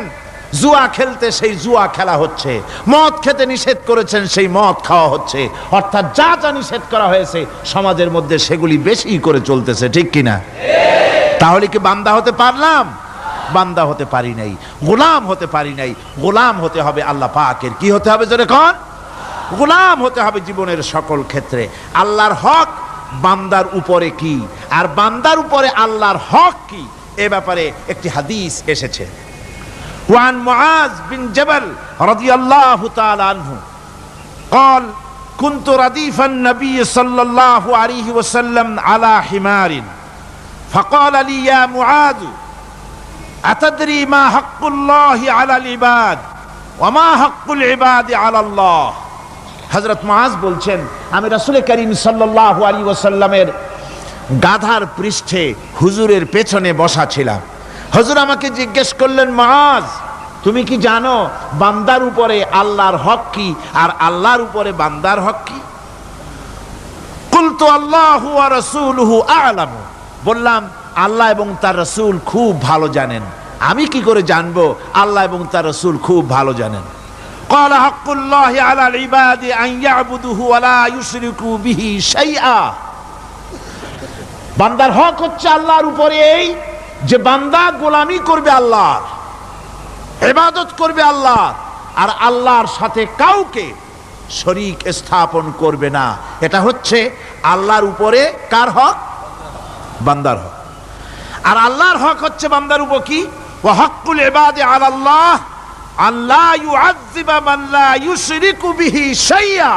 জুয়া খেলতে, সেই জুয়া খেলা হচ্ছে। মদ খেতে নিষেধ করেছেন, সেই মদ খাওয়া হচ্ছে। অর্থাৎ যা যা নিষেধ করা হয়েছে সমাজের মধ্যে সেগুলি বেশি করে চলতেছে, ঠিক কিনা? তাহলে কি বান্দা হতে পারলাম? বান্দা হতে পারি নাই, গোলাম হতে পারি নাই। গোলাম হতে হবে আল্লাহ পাকের। কি হতে হবে জোরে কোন? গোলাম হতে হবে জীবনের সকল ক্ষেত্রে। আল্লাহর হক বান্দার উপরে কি, আর বান্দার উপরে আল্লাহর হক কি, এ ব্যাপারে একটি হাদিস এসেছে। ওয়ান মুআজ বিন জাবাল রাদিয়াল্লাহু তাআলা আনহু قال كنت رديف النبي صلى الله عليه وسلم على حمار فقال لي يا معاذ أتدري ما حق الله على العباد وما حق العباد على الله। হযরত মুআজ বলছেন আমি রাসূল করিম সাল্লাল্লাহু আলাইহি ওয়াসাল্লামের গাধার পৃষ্ঠে হুজুরের পেছনে বসা ছিলাম। হুজুর আমাকে জিজ্ঞেস করলেন, মুআজ তুমি কি জানো বান্দার উপরে আল্লাহর হক কি আর আল্লাহর উপরে বান্দার হক কি? কুলতু আল্লাহু ওয়া রাসূলুহু আ'লামু। বললাম আল্লাহ এবং তার রাসূল খুব ভালো জানেন। আমি কি করে জানবো? আল্লাহ এবং তার রাসূল খুব ভালো জানেন। ক্বালা হাক্কুল্লাহি আলাল ইবাদি আন ইয়াবুদুহু ওয়া লা ইউশরিকু বিহি শাইআ। বান্দার হক হচ্ছে আল্লাহর উপরে এই যে বান্দা গোলামি করবে আল্লাহর, ইবাদত করবে আল্লাহর, আর আল্লাহর সাথে কাউকে শরীক স্থাপন করবে না। এটা হচ্ছে আল্লাহর উপরে কার হক? বান্দার হক। আর আল্লাহর হক হচ্ছে বান্দার উপর কি? ওয়া হাক্কুল ইবাদি আলাল্লাহ আল্লা ইউআযযিবা মান লা ইউশরিকু বিহি শাইআ।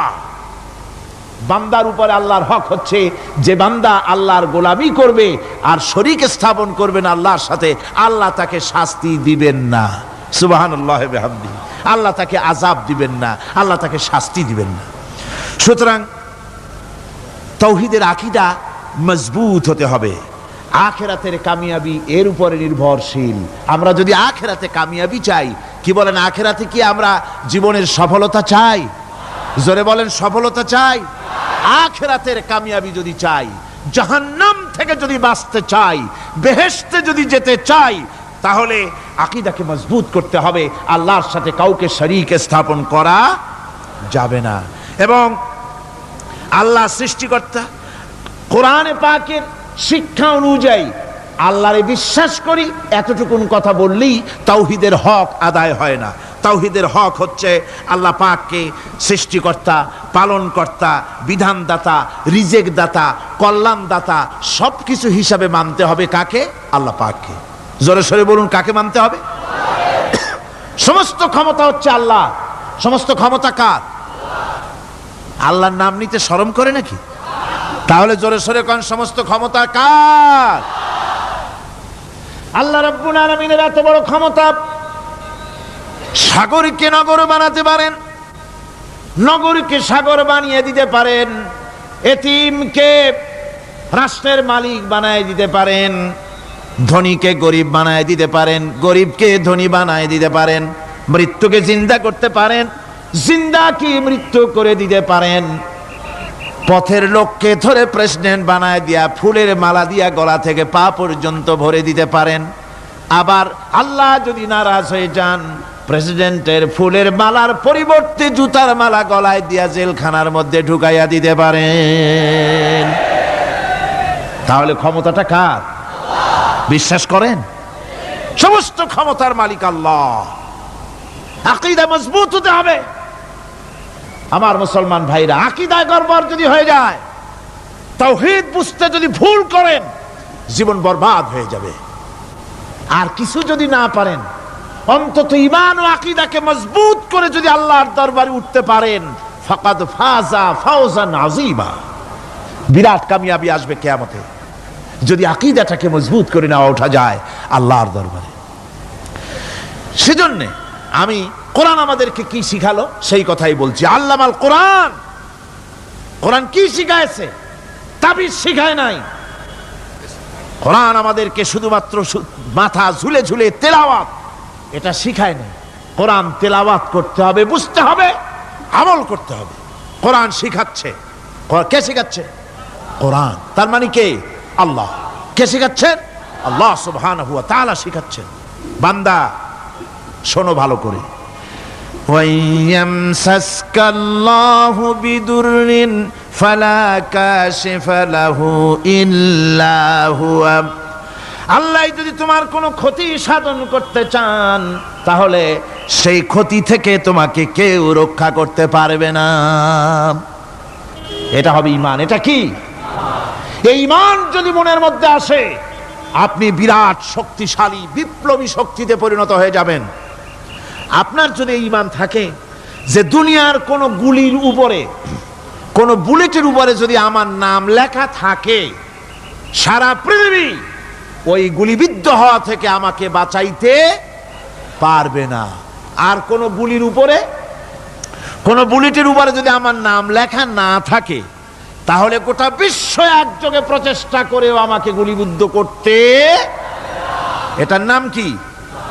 বান্দার উপরে আল্লাহর হক হচ্ছে যে বান্দা আল্লাহর গোলামি করবে আর শরীক স্থাপন করবে না আল্লাহর সাথে, আল্লাহ তাকে শাস্তি দিবেন না। সুবহানাল্লাহি ওয়া বিহামদিহি। আল্লাহ তাকে আযাব দিবেন না, আল্লাহ তাকে শাস্তি দিবেন না। সুতরাং তাওহীদের আকীদা মজবুত হতে হবে। আখিরাতের কামিয়াবি এর উপরে নির্ভরশীল। আমরা যদি আখিরাতে কামিয়াবি চাই, কি বলেন, আখিরাতে কি আমরা জীবনের সফলতা চাই? জোরে বলেন, সফলতা চাই, আখিরাতের কামিয়াবি যদি চাই, জাহান্নাম থেকে যদি বাঁচতে চাই, বেহেশতে যদি যেতে চাই, তাহলে আকীদাকে মজবুত করতে হবে। আল্লাহর সাথে কাউকে শরীক স্থাপন করা যাবে না। এবং আল্লাহ সৃষ্টিকর্তা, কোরআনে পাকের শিক্ষা অনুযায়ী আল্লাহরে বিশ্বাস করি, এতটুকুন কথা বললেই তাওহীদের হক আদায় হয় না। তাওহীদের হক হচ্ছে আল্লাহ পাককে সৃষ্টিকর্তা, পালনকর্তা, বিধানদাতা, রিজেক দাতা, কল্যাণদাতা সবকিছু হিসাবে মানতে হবে। কাকে? আল্লাহ পাককে। জোরে সরে বলুন, কাকে মানতে হবে? সমস্ত ক্ষমতা হচ্ছে আল্লাহ। সমস্ত ক্ষমতা কার? আল্লাহর নাম নিতে শরম করে নাকি? তাহলে জোরে সরে কোন সমস্ত ক্ষমতা কার? আল্লাহ রাব্বুল আলামিনের এত বড় ক্ষমতা, সাগরকে নগর বানাতে পারেন, নগরকে সাগর বানিয়ে দিতে পারেন, এতিমকে রাষ্ট্রের মালিক বানায় দিতে পারেন, ধনীকে গরিব বানায় দিতে পারেন, গরিবকে ধনী বানায় দিতে পারেন, মৃত্যুকে জিন্দা করতে পারেন, জিন্দাকে মৃত্যু করে দিতে পারেন, পথের লোককে ধরে প্রেসিডেন্ট বানায় দিয়া ফুলের মালা দিয়া গলা থেকে পা পর্যন্ত ভরে দিতে পারেন। আবার আল্লাহ যদি নারাজ হয়ে যান, প্রেসিডেন্টের ফুলের মালার পরিবর্তে জুতার মালা গলায় দিয়া জেলখানার মধ্যে ঢুকাইয়া দিতে পারেন। তাহলে ক্ষমতাটা কার? বিশ্বাস করেন? সমস্ত ক্ষমতার মালিক আল্লাহ। আকীদা মজবুত হতে হবে। আমার মুসলমান ভাইরা, আকীদায় গড়বড় যদি হয়ে যায়, তাওহীদ বুঝতে যদি ভুল করেন, জীবন বরবাদ হয়ে যাবে। আর কিছু যদি না পারেন, অন্তত ঈমান ও আকীদাকে মজবুত করে যদি আল্লাহর দরবারে উঠতে পারেন, ফাকাদ ফাজা ফাওজান আযীমা, বিরাট কামিয়াবি আসবে কিয়ামতে। যদি আকীদাটাকে মজবুত করে না ওঠা যায় আল্লাহর দরবারে। সেজন্য আমি কোরআন আমাদেরকে কি শিখালো সেই কথাই বলছি। আল্লামাল কোরআন, কোরআন কি শিখায়ছে? তাবিজ শিখায় নাই। কোরআন আমাদেরকে শুধুমাত্র মাথা ঝুলে ঝুলে তেলাওয়াত, এটা শিখায় নাই। কোরআন তেলাওয়াত করতে হবে, বুঝতে হবে, আমল করতে হবে। কোরআন শিখাচ্ছে। কে শিখাচ্ছে? কোরআন। তার মানে কে? আল্লাহ। কে শিখাচ্ছেন? আল্লাহ সুবহানাহু ওয়া তাআলা শিখাচ্ছেন। বান্দা শোনো ভালো করে, ওয়াইয়ামসাসকাল্লাহু বিদুররিন ফালা কাশিফা লাহু ইল্লা হুয়া। আল্লাহ যদি তোমার কোনো ক্ষতি সাধন করতে চান, তাহলে সেই ক্ষতি থেকে তোমাকে কেউ রক্ষা করতে পারবে না। এটা হবে ঈমান। এটা কি? এই ঈমান যদি মনের মধ্যে আসে, আপনি বিরাট শক্তিশালী বিপ্লবী শক্তিতে পরিণত হয়ে যাবেন। আপনার যদি ঈমান থাকে যে দুনিয়ার কোন গুলির উপরে, কোন বুলেটের উপরে যদি আমার নাম লেখা থাকে, সারা পৃথিবী ওই গুলিবিদ্ধ হওয়া থেকে আমাকে বাঁচাইতে পারবে না। আর কোন গুলির উপরে, কোন বুলেটের উপরে যদি আমার নাম লেখা না থাকে, তাহলে গোটা বিশ্ব একযোগে প্রচেষ্টা করেও আমাকে গুলিবিদ্ধ করতে, এটার নাম কি?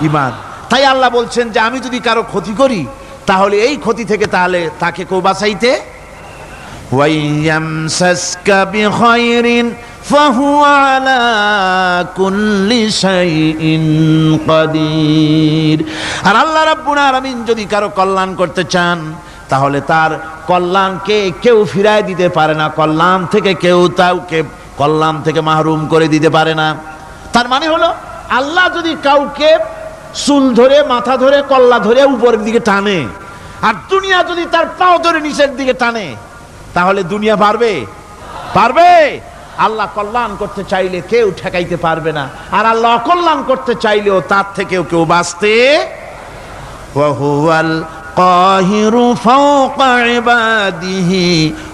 ঈমান। তাই আল্লাহ বলছেন যে আমি যদি কারো ক্ষতি করি, তাহলে এই ক্ষতি থেকে তাহলে তাকে কেউ বাঁচাইতে। ওয়াইয়ামসাসকা বিখাইরিন ফাহুয়া আলা কুল্লি শাইইন কাদির। আর আল্লাহ রাব্বুল আলামিন যদি কারো কল্যাণ করতে চান, তাহলে তার কল্যাণকে কেউ ফিরায় দিতে পারে না। কল্যাণ থেকে কেউ তাকে কল্যাণ থেকে মাহরুম করে দিতে পারে না। তার মানে হলো, আল্লাহ যদি কাউকে চুল ধরে, মাথা ধরে, কল্লা ধরে উপরের দিকে টানে, আর দুনিয়া যদি তার পাও ধরে নিচের দিকে টানে, তাহলে দুনিয়া পারবে? পারবে? আল্লাহ কল্যাণ করতে চাইলে কেউ ঠেকাইতে পারবে না, আর আল্লাহ অকল্যাণ করতে চাইলেও তার থেকেও কেউ বাঁচতে। ওয়া হুয়াল কাহিরু ফাওকা ইবাদিহি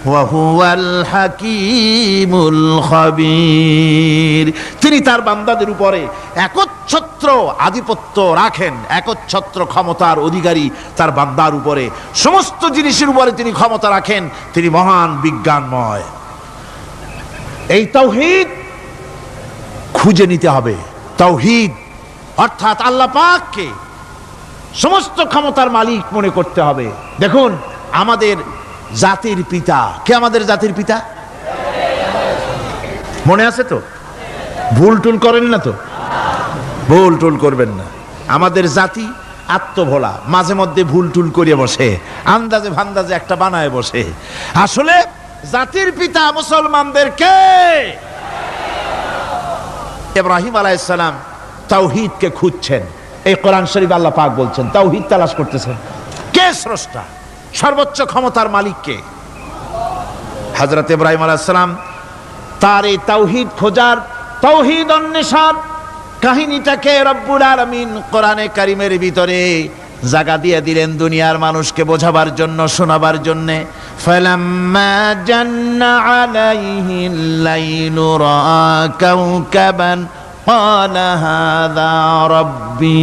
ওয়া হুয়াল হাকীমুল খাবীর। তিনি তার বান্দাদের উপরে একচ্ছত্র আধিপত্য রাখেন, একচ্ছত্র ক্ষমতার অধিকারী তার বান্দার উপরে, সমস্ত জিনিসের উপরে তিনি ক্ষমতা রাখেন। তিনি মহান বিজ্ঞানময়। এই তাওহীদ খুঁজে নিতে হবে। তাওহীদ অর্থাৎ আল্লাহ পাককে সমস্ত ক্ষমতার মালিক মনে করতে হবে। দেখুন, আমাদের জাতির পিতা। কে আমাদের জাতির পিতা? মনে আছে তো? ভুল টুল করেন না তো? ভুল টুল করবেন না। আমাদের জাতি আত্মভোলা, মাঝে মধ্যে ভুল টুল করিয়ে বসে, আন্দাজে ভান্দাজে একটা বানায় বসে। আসলে জাতির পিতা মুসলমানদের কে? ইব্রাহিম আলাইহিস সালাম তাওহীদকে খুঁজছেন। এই কোরআন শরীফ আল্লাহ পাক বলছেন তাওহীদ তালাশ করতেছেন। কে স্রষ্টা? সর্বোচ্চ ক্ষমতার মালিক কে? হযরত ইব্রাহিম আলাইহিস সালাম তার এই তাওহীদ খোঁজার, তাওহীদ অন্বেষণ কাহিনীটাকে রব্বুল আলামিন কোরআনে কারীমের ভিতরে জায়গা দিয়ে দিলেন দুনিয়ার মানুষকে বোঝাবার জন্য, শোনাবার জন্য। ফালাম্মা জান্না আলাইহিল লাইলু রাআ কাওকাবান ক্বালা হাযা রাব্বী।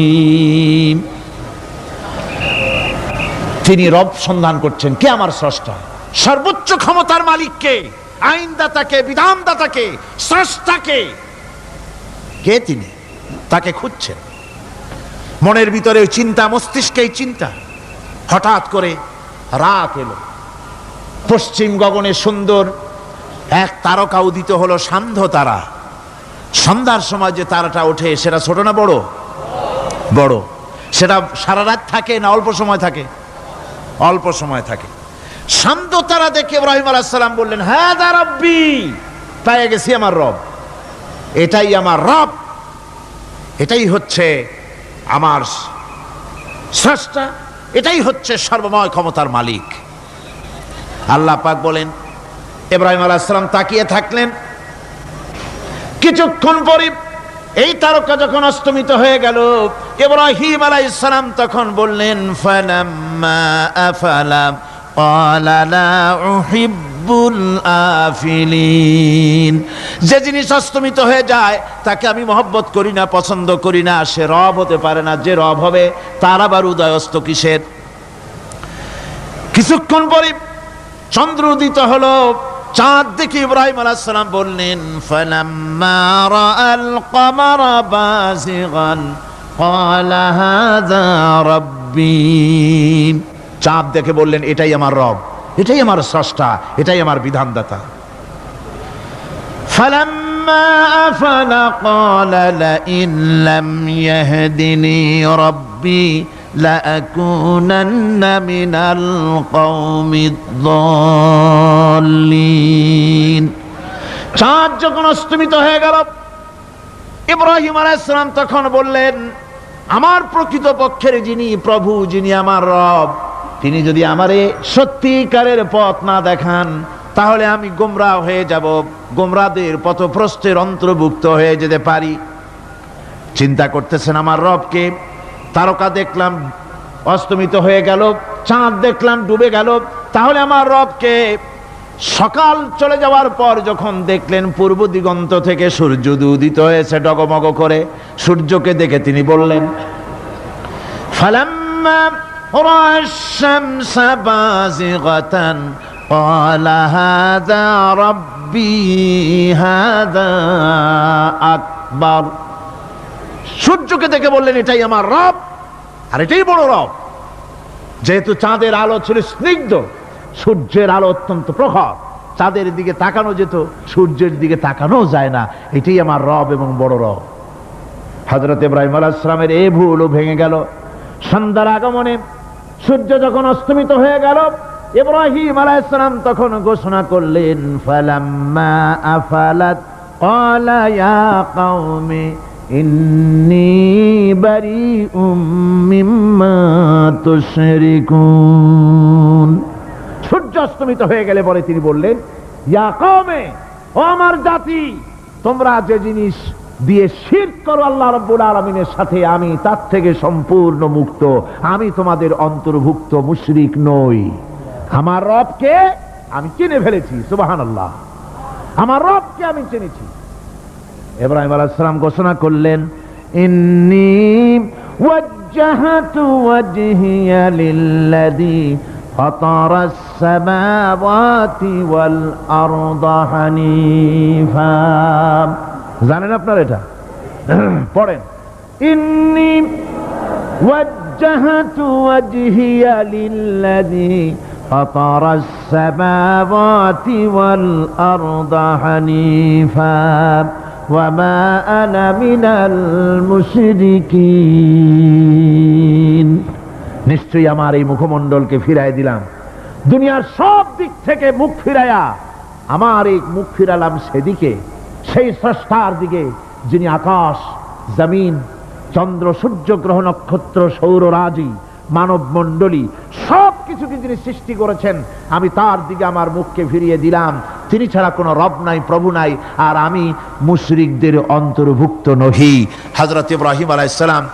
তিনি রব সন্ধান করছেন। কে আমার স্রষ্টা? সর্বোচ্চ ক্ষমতার মালিককে, আইনদাতাকে, বিধানদাতাকে, স্রষ্টাকে। কে তিনি? তাকে খুঁজছেন। মনের ভিতরে চিন্তা, মস্তিষ্কেই চিন্তা। হঠাৎ করে রাত এলো, পশ্চিম গগনে সুন্দর এক তারকা উদিত হলো, সান্ধ্য তারা। সন্ধ্যার সময় যে তারাটা ওঠে সেটা ছোট না বড়? বড়। সেটা সারা রাত থাকে না অল্প সময় থাকে? অল্প সময় থাকে। সান্ধ্য তারা দেখে ইব্রাহিম আলাইহিস সালাম বললেন, হাযা রাব্বী, পেয়ে গেছি আমার রব। এটাই আমার রব, এটাই হচ্ছে আমার স্রষ্টা, এটাই হচ্ছে সর্বময় ক্ষমতার মালিক। আল্লাহ পাক বলেন, ইব্রাহিম আলাইহিস সালাম তাকিয়ে থাকলেন। কিছুক্ষণ পরে এই তারকা যখন অস্তমিত হয়ে গেল, ইব্রাহিম আলাইহিস সালাম তখন বললেন, ফালাম্মা আফালা ক্বালা লা উহিব্বুল আফিলিন। যে জিনিস অস্তমিত হয়ে যায় তাকে আমি মহব্বত করি না, পছন্দ করি না, সে রব হতে পারে না। যে রব হবে তার আবার উদয়স্ত কিসের? কিছুক্ষণ পরে চন্দ্র উদিত হলো, চাঁদ দেখে ইব্রাহিম আলাইহিস সালাম বললেন, ফালাম্মা রাআল কমারা বাযিগান ক্বালা হাযা রাব্বী। চাঁদ দেখে বললেন, এটাই আমার রব, এটাই আমার স্রষ্টা, এটাই আমার বিধানদাতা। ফালাম্মা আফালা ক্বালা লাইন লাম ইয়াহদিনি রাব্বী লাআকুনান্না মিনাল কওমিদ যাল্লিন। চাঁদ যখন অস্তমিত হয়ে গেল, ইব্রাহিম আলাইহিস সালাম তখন বললেন, আমার প্রকৃত পক্ষের যিনি প্রভু, যিনি আমার রব, তিনি যদি আমারে সত্যিকারের পথ না দেখান তাহলে আমি গোমরাহ হয়ে যাব, গোমরাহদের পথভ্রষ্টের অন্তর্ভুক্ত হয়ে যেতে পারি। চিন্তা করতেছেন আমার রবকে। তারকা দেখলাম অস্তমিত হয়ে গেল, চাঁদ দেখলাম ডুবে গেল, তাহলে আমার রবকে। সকাল চলে যাওয়ার পর যখন দেখলেন পূর্ব দিগন্ত থেকে সূর্য উদিত হয়েছে ডগমগ করে, সূর্যকে দেখে তিনি বললেন, ফালাম্মা রাআশ শামসা বাযিগাতান ক্বালা হাযা রাব্বী হাযা আকবার। সূর্যকে দেখে বললেন, এটাই আমার রব, আর এটাই বড় রব। যেহেতু চাঁদের আলো ছিল স্নিগ্ধ, সূর্যের আলো অত্যন্ত প্রখর, চাঁদের দিকে তাকানো যেত, সূর্যের দিকে তাকানো যায় না। এটাই আমার রব এবং বড় রব। হযরত ইব্রাহিম আলাইহিস সালামের এই ভুলও ভেঙে গেল। সন্ধ্যার আগমনে সূর্য যখন অস্তমিত হয়ে গেল, ইব্রাহিম আলাইহিস সালাম তখন ঘোষণা করলেন, ফালাম্মা আফালাত ক্বালা ইয়া কওমি ইন্নী বারিউম মিম্মা তুশরিকুন। সূর্য অস্তমিত হয়ে গেলে পরে তিনি বললেন, ইয়া কওমে, ও আমার জাতি, তোমরা যে জিনিস দিয়ে শিরক করো আল্লাহ রাব্বুল আলামিনের সাথে, আমি তার থেকে সম্পূর্ণ মুক্ত। আমি তোমাদের অন্তর্ভুক্ত, মুশরিক নই। আমার রবকে আমি চিনে ফেলেছি। সুবহানাল্লাহ, আমার রবকে আমি চিনেছি। ইব্রাহিম আলাইহিস সালাম ঘোষণা করলেন, ইন্নী ওয়াজ্জাহতু ওয়াজহিয়া লিল্লাযী ফাতারাস সামাওয়াতি ওয়াল আরদা হানিফা। জানেন আপনারা এটা? পড়েন, ইন্নী ওয়াজ্জাহতু ওয়াজহিয়া লিল্লাযী فطر السماوات والأرض حنيفا وما أنا من المشركين নিশ্চয়ই আমার এই মুখমণ্ডলকে ফিরাই দিলাম, দুনিয়ার সব দিক থেকে মুখ ফিরাইয়া আমার এই মুখ ফিরালাম সেদিকে, সেই স্রষ্টার দিকে যিনি আকাশ, জমিন, চন্দ্র, সূর্য, গ্রহ, নক্ষত্র, সৌররাজি, মানব মণ্ডলী সব কিছুকে যিনি সৃষ্টি করেছেন, আমি তার দিকে আমার মুখকে ফিরিয়ে দিলাম। তিনি ছাড়া কোনো রব নাই, প্রভু নাই, আর আমি মুশরিকদের অন্তর্ভুক্ত নহি। হযরত ইব্রাহিম আলাইহিস সালাম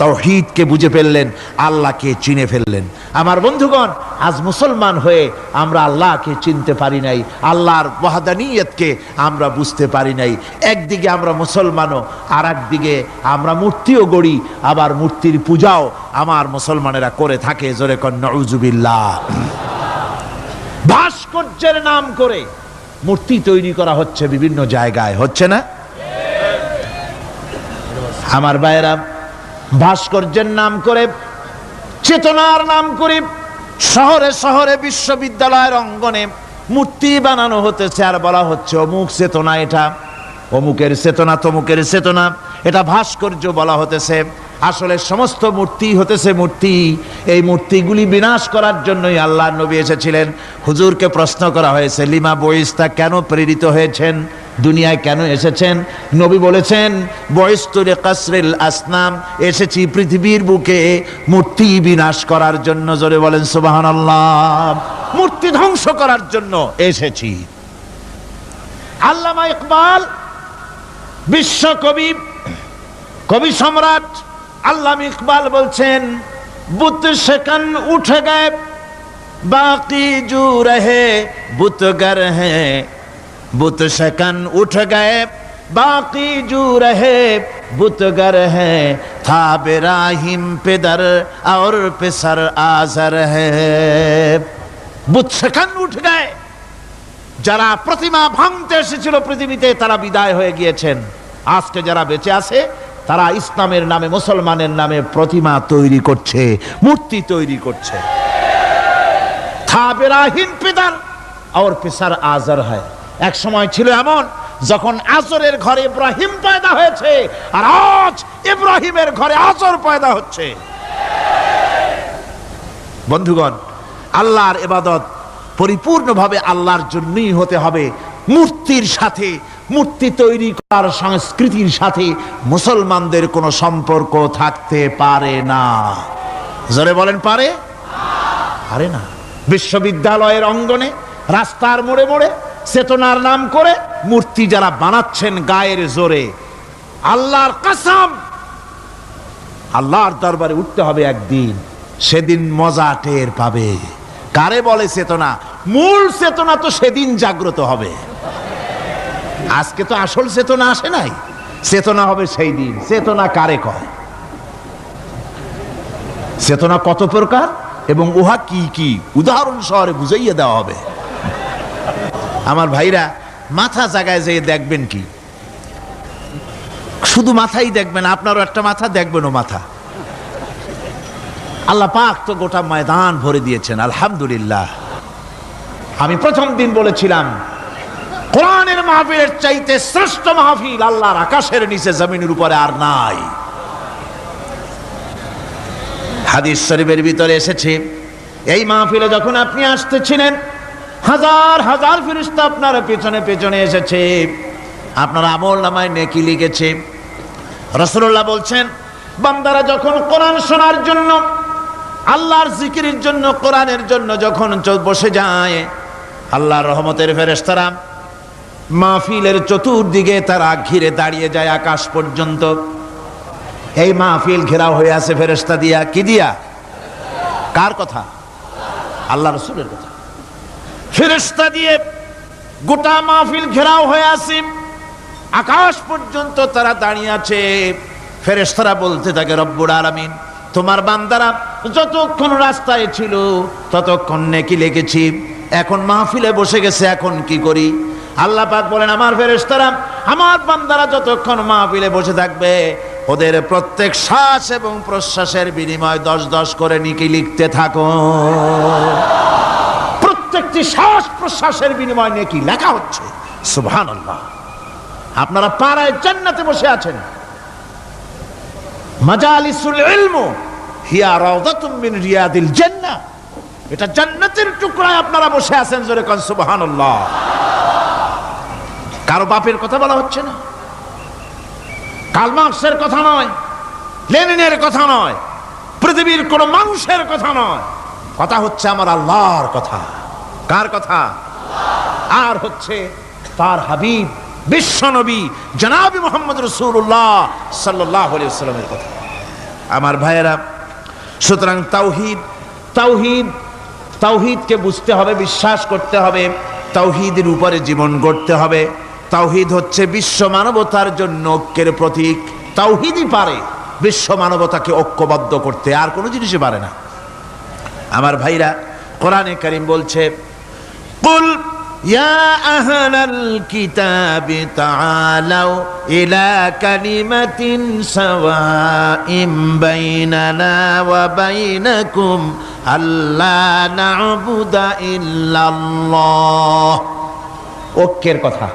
তাওহীদকে বুঝে ফেললেন, আল্লাহকে চিনে ফেললেন। আমার বন্ধুগণ, আজ মুসলমান হয়ে আমরা আল্লাহকে চিনতে পারি নাই, আল্লাহর ওয়াহদানিয়তকে আমরা বুঝতে পারি নাই। একদিকে আমরা মুসলমানও, আর একদিকে আমরা মূর্তিও গড়ি, আবার মূর্তির পূজাও আমার মুসলমানেরা করে থাকে। জোরে কন নাউযুবিল্লাহ। ভাস্কর্যের নাম করে মূর্তি তৈরি করা হচ্ছে বিভিন্ন জায়গায়, হচ্ছে না? আমার ভাইয়েরা, ভাস্কর্যের নাম করে, চেতনার নাম করে শহরে শহরে, বিশ্ববিদ্যালয়ের অঙ্গনে মূর্তি বানানো হতেছে, আর বলা হচ্ছে অমুক চেতনা, এটা অমুকের চেতনা, তমুকের চেতনা, এটা ভাস্কর্য বলা হতেছে। আসলে সমস্ত মূর্তি হতেছে মূর্তি। এই মূর্তিগুলি বিনাশ করার জন্যই আল্লাহর নবী এসেছিলেন। হুজুরকে প্রশ্ন করা হয়েছে, লিমা বয়স্তা, কেন প্রেরিত হয়েছেন, দুনিয়ায় কেন এসেছেন? নবী বলেছেন, বয়স্তুরে কাসরিল আসনাম, এসেছি পৃথিবীর বুকে মূর্তি বিনাশ করার জন্য। জোরে বলেন সুবহানাল্লাহ। মূর্তি ধ্বংস করার জন্য এসেছি। আল্লামা ইকবাল, বিশ্বকবি, কবি সম্রাট আল্লামা ইকবাল বলছেন, বুত সেকন উঠে গয়ে বাকি জু রহে বুতগর হ্যাঁ, बुत शकन उठ गए बाकी जू रहे बुतगर है, था बिराहिम पिदर और पिसर आजर है। बुत शकन उठ गए, যারা প্রতিমা ভাঙতে এসেছিল পৃথিবীতে তারা বিদায় হয়ে গিয়েছেন। আজকে যারা বেঁচে আছে তারা ইসলামের নামে, মুসলমানের নামে প্রতিমা তৈরি করছে, মূর্তি তৈরি করছে। था बिराहिम पिदर और पिसर आजर है। এক সময় ছিল এমন যখন আজরের ঘরে ইব্রাহিম পয়দা হয়েছে, আর আজ ইব্রাহিমের ঘরে আজর পয়দা হচ্ছে। বন্ধুগণ, আল্লাহর ইবাদত পরিপূর্ণভাবে আল্লাহর জন্যই হতে হবে। মূর্তির সাথে, মূর্তি তৈরি করার সংস্কৃতির সাথে মুসলমানদের কোনো সম্পর্ক থাকতে পারে না। জোরে বলেন, পারে? পারে না। বিশ্ববিদ্যালয়ের অঙ্গনে, রাস্তার মোড়ে মোড়ে চেতনার নাম করে মূর্তি যারা বানাচ্ছেন গায়ের জোরে, আল্লাহর কসম, আল্লাহর দরবারে উঠতে হবে একদিন, সেদিন মজা টের পাবে। কারে বলে চেতনা? মূল চেতনা তো সেদিন জাগ্রত হবে। আজকে তো আসল চেতনা আসে নাই, চেতনা হবে সেই দিন। চেতনা কারে কয়? চেতনা কত প্রকার এবং উহা কি কি উদাহরণ সহরে বুঝাইয়া দেওয়া হবে। আমার ভাইরা, মাথা জায়গায় যেয়ে দেখবেন কি, শুধু মাথাই দেখবেন, আপনারও একটা মাথা, দেখবেনও মাথা। আল্লাহ পাক তো গোটা ময়দান ভরে দিয়েছেন, আলহামদুলিল্লাহ। আমি প্রথম দিন বলেছিলাম, কোরআনের মাহফিলের চাইতে শ্রেষ্ঠ মাহফিল আল্লাহর আকাশের নিচে জমিনের উপরে আর নাই। হাদিস শরীফের ভিতরে এসেছে, এই মাহফিলে যখন আপনি আসতেছিলেন, হাজার হাজার ফেরেশতা আপনার পেছনে পেছনে এসেছে, আপনার আমল নামায় নেকি লিখেছে। রাসূলুল্লাহ বলছেন, বান্দারা যখন কোরআন শোনার জন্য, আল্লাহর জিকিরের জন্য, কোরআনের জন্য যখন বসে যায়, আল্লাহর রহমতের ফেরেশতারা মাহফিলের চতুর্দিকে তারা ঘিরে দাঁড়িয়ে যায় আকাশ পর্যন্ত। এই মাহফিল ঘেরাও হয়ে আছে ফেরেশতা দিয়া। কি দিয়া? কার কথা? আল্লাহ রাসূলের কথা। ফেরেশতা দিয়ে গোটা মাহফিল ঘেরাও হয়ে আছে, আকাশ পর্যন্ত তারা দাঁড়িয়ে আছে। ফেরেশতারা বলতে থাকে, রব্বুল আলামিন, তোমার বান্দারা যতক্ষণ রাস্তায় ছিল ততক্ষণ নেকি লিখেছি, এখন মাহফিলে বসে গেছে, এখন কি করি? আল্লাহ পাক বলেন, আমার ফেরেশতারা, আমার বান্দারা যতক্ষণ মাহফিলে বসে থাকবে, ওদের প্রত্যেক শ্বাস এবং প্রশ্বাসের বিনিময় 10 10 করে নেকি লিখতে থাকো। প্রত্যেকটি শ্বাস প্রশ্বাসের বিনিময়ে নেকি লেখা হচ্ছে। সুবহানাল্লাহ। আপনারা পাড়ায় জান্নাতে বসে আছেন, মাজালিসুল ইলম হিয়া রাউদাতুম মিন রিয়াদিল জান্নাহ, এটা জান্নাতের টুকরায় আপনারা বসে আছেন। জোরে কোন সুবহানাল্লাহ। কারো বাপের কথা বলা হচ্ছে না, কার্ল মার্কসের কথা নয়, লেনিনের কথা নয়, পৃথিবীর কোন মানুষের কথা নয়, কথা হচ্ছে আমার আল্লাহর কথা। কার কথা? আর হচ্ছে তার হাবিব বিশ্বনবী জনাব মুহাম্মদ রাসূলুল্লাহ সাল্লাল্লাহু আলাইহি ওয়াসাল্লামের কথা। আমার ভাইয়েরা, সুতরাং তাওহীদ তাওহীদ তাওহীদকে বুঝতে হবে, বিশ্বাস করতে হবে, তাওহীদের উপরে জীবন গড়তে হবে। তাওহীদ হচ্ছে বিশ্ব মানবতার জন্য ঐক্যের প্রতীক। তাওহীদই পারে বিশ্ব মানবতাকে ঐক্যবদ্ধ করতে, আর কোনো জিনিসই পারে না। আমার ভাইরা, কোরআনে কারীম বলছে, কুল ইয়া আহলাল কিতাবি তাআলাউ ইলা কালিমাতিন সাওয়াইম বাইনানা ওয়া বাইনাকুম আল্লা না'বুদা ইল্লাল্লাহ। ঐক্যের কথা,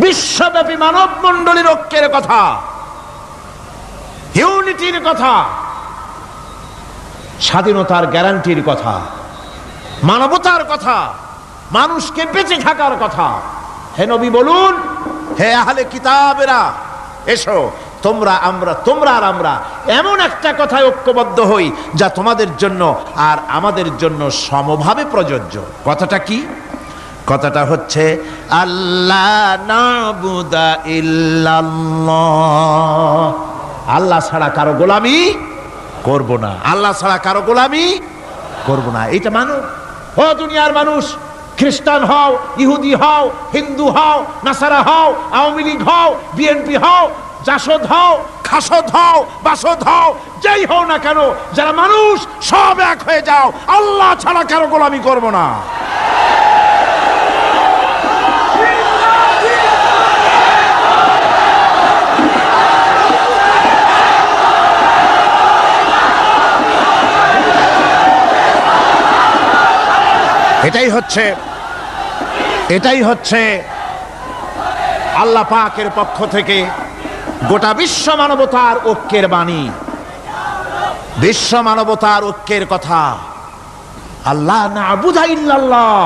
বিশ্বব্যাপী মানব মণ্ডলীর ঐক্যের কথা, ইউনিটির কথা, স্বাধীনতার গ্যারান্টির কথা, মানবতার কথা, মানুষকে বেঁচে থাকার কথা। হে নবী বলুন, হে আহলে কিতাবেরা, এসো তোমরা আর আমরা এমন একটা কথায় ঐক্যবদ্ধ হই যা তোমাদের জন্য আর আমাদের জন্য সমভাবে প্রযোজ্য। কথাটা কি? কথাটা হচ্ছে আল্লাহ না'বুদা ইল্লাল্লাহ, আল্লাহ ছাড়া কারো গোলামি করব না, আল্লাহ ছাড়া কারো গোলামি করব না। এটা মানো। ও দুনিয়ার মানুষ, খ্রিস্টান হও, ইহুদি হও, হিন্দু হও, নাসারা হও, আওয়ামী লীগ হও, বিএনপি হও, জাসদ হও, খাসদ হও, বাসদ হও, যেই হও না কেন, যারা মানুষ সব এক হয়ে যাও, আল্লাহ ছাড়া কারো গোলামি করব না। এটাই হচ্ছে আল্লাহ পাকের পক্ষ থেকে গোটা বিশ্ব মানবতার ঐক্যের বাণী, বিশ্ব মানবতার ঐক্যের কথা। আল্লাহ না'বুদা ইল্লাল্লাহ,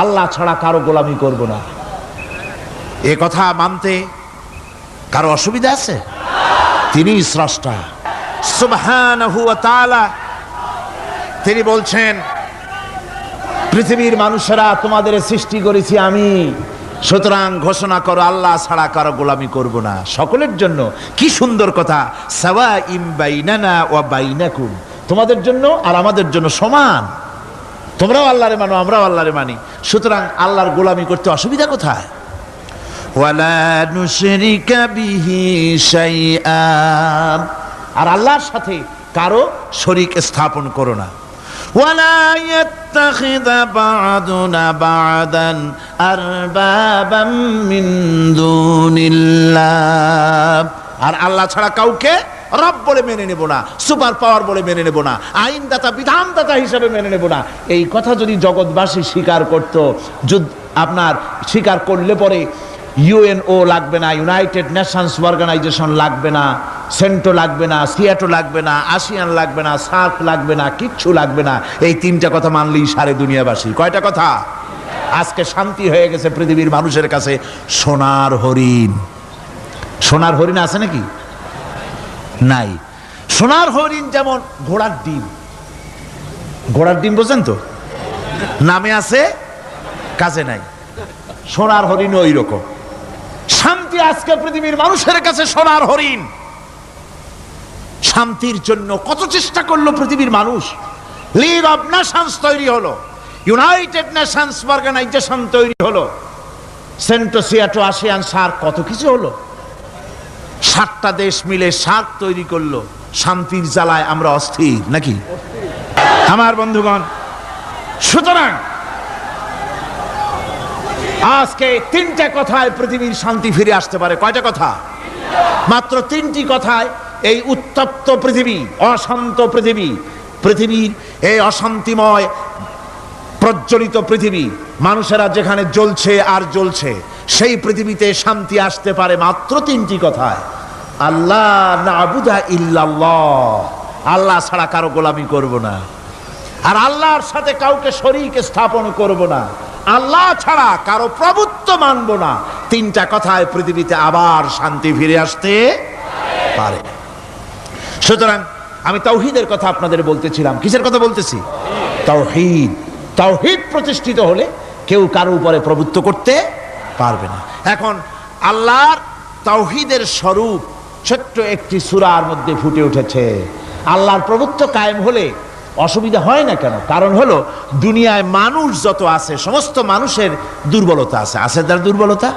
আল্লাহ ছাড়া কারো গোলামি করব না। এ কথা মানতে কারো অসুবিধা আছে? তিনি স্রষ্টা সুবহানাহু ওয়া তাআলা। তিনি বলছেন, পৃথিবীর মানুষেরা তোমাদের সৃষ্টি করেছি আমি, সুতরাং ঘোষণা করো আল্লাহ ছাড়া কারো গোলামি করব না। সকলের জন্য কি সুন্দর কথা, সাওয়াইম বাইনানা ওয়া বাইনাকুম, তোমাদের জন্য আর আমাদের জন্য সমান। তোমরাও আল্লাহরে মানো, আমরাও আল্লাহরে মানি, সুতরাং আল্লাহর গোলামি করতে অসুবিধা কোথায়? ওয়ালা নুশরিকা বিহি শাইআ, আর আল্লাহর সাথে কারো শরীক স্থাপন করো না। ওয়ালা ইয়াত্তাখিযা বা'দুনা বা'দান আরবাবাম মিন দুনিল্লাহ, আর আল্লাহ ছাড়া কাউকে রব বলে মেনে নেব না, সুপার পাওয়ার বলে মেনে নেব না, আইনদাতা বিধানদাতা হিসেবে মেনে নেব না। এই কথা যদি জগৎবাসী স্বীকার করত, আপনার স্বীকার করলে পরে ইউএনও লাগবে না, ইউনাইটেড নেশনস অর্গানাইজেশন লাগবে না, সেন্টো লাগবে না, সিয়াটো লাগবে না, আসিয়ান লাগবে না, সার্ক লাগবে না, কিচ্ছু লাগবে না। এই তিনটা কথা মানলেই সারে দুনিয়াবাসী। কয়টা কথা? আজকে শান্তি হয়ে গেছে পৃথিবীর মানুষের কাছে। সোনার হরিণ, সোনার হরিণ আছে নাকি? নাই। সোনার হরিণ যেমন ঘোড়ার ডিম, ঘোড়ার ডিম বোঝেন তো, নামে আছে কাজে নাই। সোনার হরিণ ওই রকম। শান্তি আজকে পৃথিবীর মানুষের কাছে সোনার হরিণ। শান্তির জন্য কত চেষ্টা করলো পৃথিবীর মানুষ। লিগ অব নেশনস তৈরি হলো, ইউনাইটেড নেশনস অর্গানাইজেশন তৈরি হলো, সেন্টো সিয়াটো আসিয়ান সার্ক, কত কিছু হলো। 7টা দেশ মিলে সার্ক তৈরি করলো। শান্তির জ্বালায় আমরা অস্থির নাকি আমার বন্ধুগণ? সুতরাং আজকে 3টা কথায় পৃথিবীর শান্তি ফিরে আসতে পারে। কয়টা কথা? মাত্র 3টি কথায় এই উত্তপ্ত পৃথিবী, অশান্ত পৃথিবীর এই অশান্তিময় প্রজ্বলিত পৃথিবী, মানুষেরা যেখানে জ্বলছে আর জ্বলছে, সেই পৃথিবীতে শান্তি আসতে পারে মাত্র তিনটি কথায়: আল্লাহ নাবুদা ইল্লাল্লাহ, আল্লাহ ছাড়া কারো গোলামি করব না, আর আল্লাহর সাথে কাউকে শরীক স্থাপন করব না, আল্লাহ ছাড়া কারো প্রভুত্ব মানব না। তিনটা কথায় পৃথিবীতে আবার শান্তি ফিরে আসতে পারে। সুতরাং আমি তাওহীদের কথা আপনাদের বলতেছিলাম। কিসের কথা বলতেছি? তাওহীদ। তাওহীদ প্রতিষ্ঠিত হলে কেউ কারো উপরে প্রভুত্ব করতে পারবে না। এখন আল্লাহর তাওহীদের স্বরূপ ছোট্ট একটি সূরার মধ্যে ফুটে উঠেছে। আল্লাহর প্রভুত্ব কায়েম হলে অসুবিধা হয় না কেন? কারণ হলো, দুনিয়ায় মানুষ যত আছে, সমস্ত মানুষের দুর্বলতা আছে। আছে তার দুর্বলতা।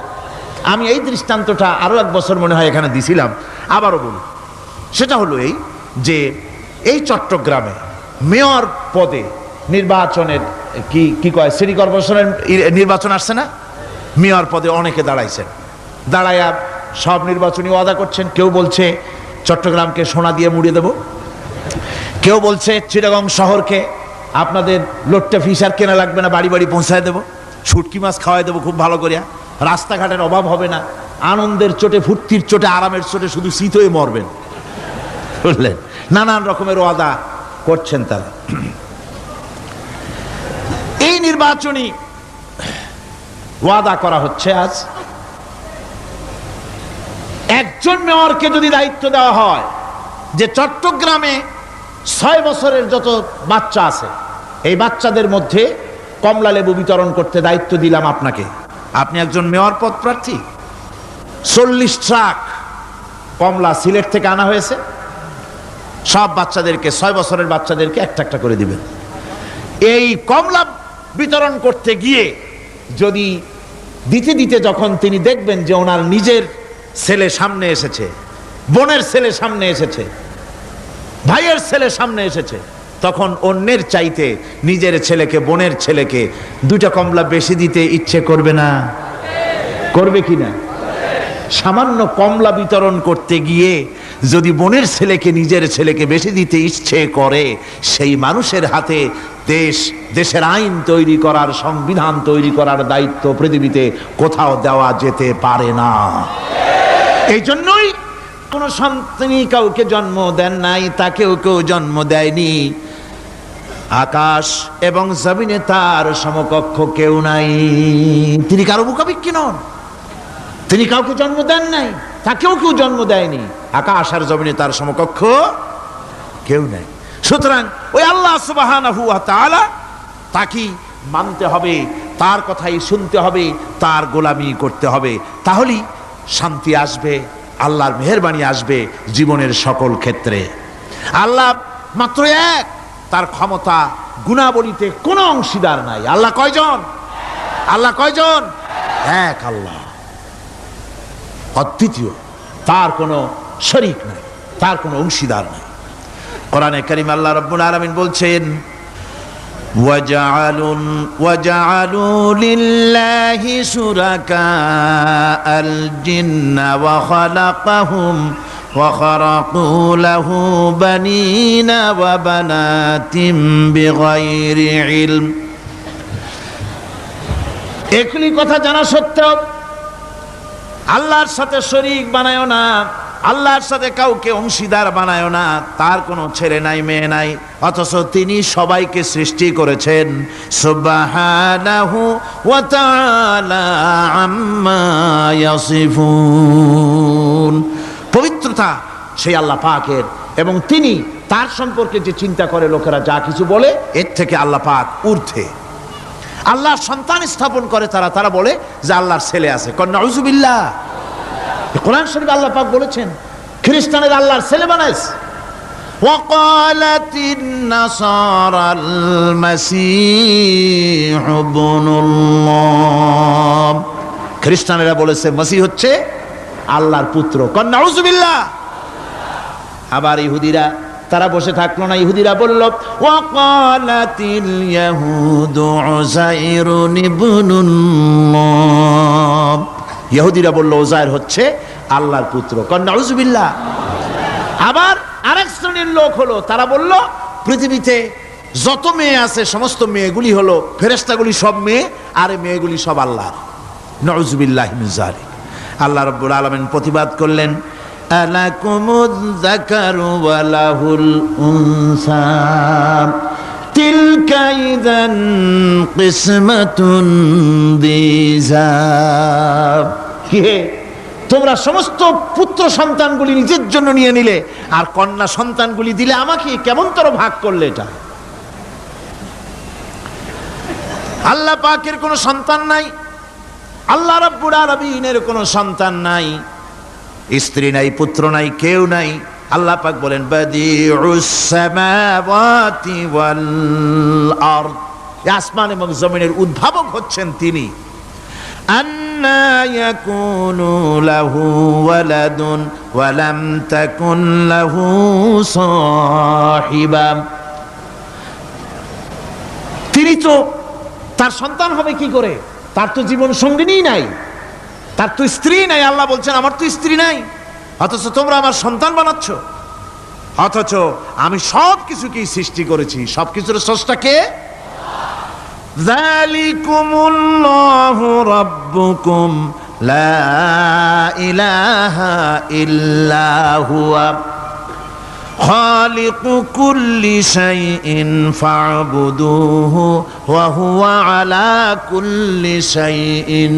আমি এই দৃষ্টান্তটা আরো এক বছর মনে হয় এখানে দিছিলাম, আবারও বলি। সেটা হলো এই যে, এই চট্টগ্রামে মেয়র পদে নির্বাচনের কি কয়, সিটি কর্পোরেশনের নির্বাচন আসছে না? মেয়র পদে অনেকে দাঁড়াইছেন, দাঁড়াইয়া সব নির্বাচনী ওয়াদা করছেন। কেউ বলছে চট্টগ্রামকে সোনা দিয়ে মুড়িয়ে দেব, কেউ বলছে চিটাগং শহরকে আপনাদের লোট্টা ফিশার কেনা লাগবে না, বাড়ি বাড়ি পৌঁছায় দেবো, শুটকি মাছ খাওয়াই দেবো খুব ভালো করিয়া, রাস্তাঘাটের অভাব হবে না, আনন্দের চোটে, ফুর্তির চোটে, আরামের চোটে শুধু শীত হয়ে মরবেন। বুঝলেন? নানান রকমের ওয়াদা করছেন তারা। এই নির্বাচনী ওয়াদা করা হচ্ছে। আজ একজন মেয়রকে যদি দায়িত্ব দেওয়া হয় যে চট্টগ্রামে 6 বছরের যত বাচ্চা আছে, এই বাচ্চাদের মধ্যে কমলা লেবু বিতরণ করতে দায়িত্ব দিলাম আপনাকে, আপনি একজন মেয়র পদ প্রার্থী, 40 ট্রাক কমলা সিলেট থেকে আনা হয়েছে, সব বাচ্চাদেরকে, 6 বছরের বাচ্চাদেরকে একটা একটা করে দিবেন। এই কমলা বিতরণ করতে গিয়ে যদি দিতে দিতে যখন তিনি দেখবেন যে ওনার নিজের ছেলে সামনে এসেছে, বোনের ছেলে সামনে এসেছে, ভাইয়ের ছেলে সামনে এসেছে, তখন অন্যের চাইতে নিজের ছেলেকে, বোনের ছেলেকে 2টা কমলা বেশি দিতে ইচ্ছে করবে না? করবে কি না? সামান্য কমলা বিতরণ করতে গিয়ে যদি বোনের ছেলেকে, নিজের ছেলেকে বেশি দিতে ইচ্ছে করে, সেই মানুষের হাতে দেশের আইন তৈরি করার, সংবিধান তৈরি করার দায়িত্ব পৃথিবীতে কোথাও দেওয়া যেতে পারে না। এই জন্যই কোন সন্তানই কাউকে জন্ম দেন নাই, তাকেও কেউ জন্ম দেয়নি। আকাশ এবং জমিনে তার সমকক্ষ কেউ নাই। তিনি কারো মুখাপেক্ষী নন, তিনি কাউকে জন্ম দেন নাই, তাকেও কেউ জন্ম দেয়নি। আকাশ আর জমিনে তার সমকক্ষ কেউ নাই। সুতরাং ওই আল্লাহ সুবহানাহু ওয়া তাআলা, তাকে মানতে হবে, তার কথাই শুনতে হবে, তার গোলামি করতে হবে। তাহলেই শান্তি আসবে, আল্লাহর মেহেরবানি আসবে জীবনের সকল ক্ষেত্রে। আল্লাহ মাত্র এক, তার ক্ষমতা গুণাবলীতে কোনো অংশীদার নাই। আল্লাহ কয়জন? আল্লাহ কয়জন? এক আল্লাহ, অদ্বিতীয়, তার কোনো শরীক নাই, তার কোনো অংশীদার নাই। কোরআনে কারীম আল্লাহ রাব্বুল আলামিন বলছেন, وَجَعَلُوا لِلَّهِ شُرَكَاءَ الْجِنَّ وَخَلَقَهُمْ وَخَرَقُوا لَهُ بَنِينَ وَبَنَاتٍ بِغَيْرِ عِلْمٍ। একই কথা জানা সত্ত্বেও আল্লাহর সাথে শরীক বানায়ো না, আল্লাহর সাথে কাউকে অংশীদার বানায়ো না। তার কোনো ছেলে নাই, মেয়ে নাই, অথচ তিনি সবাইকে সৃষ্টি করেছেন। সুবহানাহু ওয়া তাআলা আম্মা ইয়াসিফুন। পবিত্রতা সেই আল্লাহ পাকের, এবং তিনি তার সম্পর্কে যে চিন্তা করে লোকেরা যা কিছু বলে, এর থেকে আল্লাহ পাক ঊর্ধ্বে। আল্লাহর সন্তান স্থাপন করে তারা বলে যে আল্লাহর ছেলে আছে। নাউযুবিল্লাহ। কোরআন শরীফে আল্লাহ পাক বলেছেন খ্রিস্টানের আল্লাহর ছেলে বানাইছে। ওয়াকালাতিন নাসারাল মাসীহ ইবনুল্লাহ। খ্রিস্টানেরা বলেছে মসিহ হচ্ছে আল্লাহর পুত্র। নাউযুবিল্লাহ। আবার ইহুদিরা, তারা বসে থাকলো না, ইহুদিরা বলল ওয়াকালাতিল ইয়াহুদু উযাইরুন ইবনুল্লাহ। ইহুদিরা বলল উযাইর হচ্ছে আল্লাহর পুত্র। নাউযুবিল্লাহ। আবার আরেক শ্রেণীর লোক হলো, তারা বলল পৃথিবীতে যত মেয়ে আছে সমস্ত মেয়েগুলি হলো ফেরেশতাগুলি, সব মেয়ে, আর এই মেয়েগুলি সব আল্লাহর। নাউযুবিল্লাহি মিন যালিক। আল্লাহ রাব্বুল আলামিন প্রতিবাদ করলেন, আলাকুমুয যাকারু ওয়া লাহুল উনসা তিলকা ইযান কিসমাতুন দিযা। কি হে, তোমরা সমস্ত পুত্র সন্তানগুলি নিজের জন্য নিয়ে নিলে, আর কন্যা সন্তানগুলি দিলে আমাকে, কেমন তোর ভাগ করলে এটা? আল্লাহ পাকের কোনো সন্তান নাই, আল্লাহ রাব্বুল আলামিনের কোনো সন্তান নাই, স্ত্রী নাই, পুত্র নাই, কেউ নাই। আল্লাহ পাক বলেন, বাদিউস সামাওয়াতি ওয়াল আরদ, আসমান এবং জমিনের উদ্ভাবক হচ্ছেন তিনি। আন্না ইয়াকুনু লাহু ওয়ালাদুন ওয়া লাম তাকুন লাহু সাহিবা। তিনি তো, তার সন্তান হবে কি করে? তার তো জীবন সঙ্গিনী নাই, তার তো স্ত্রী নাই। আল্লাহ বলছেন, আমার তো স্ত্রী নাই, অথচ তোমরা আমার সন্তান বানাচ্ছ। অথচ আমি সব কিছুকেই সৃষ্টি করেছি, সব কিছুর স্রষ্টা কে? যালিকুমুল্লাহু রাব্বুকুম লা ইলাহা ইল্লা হুয়া খালিকু কুল্লি শাইইন ফা'বুদুহু ওয়া হুয়া আলা কুল্লি শাইইন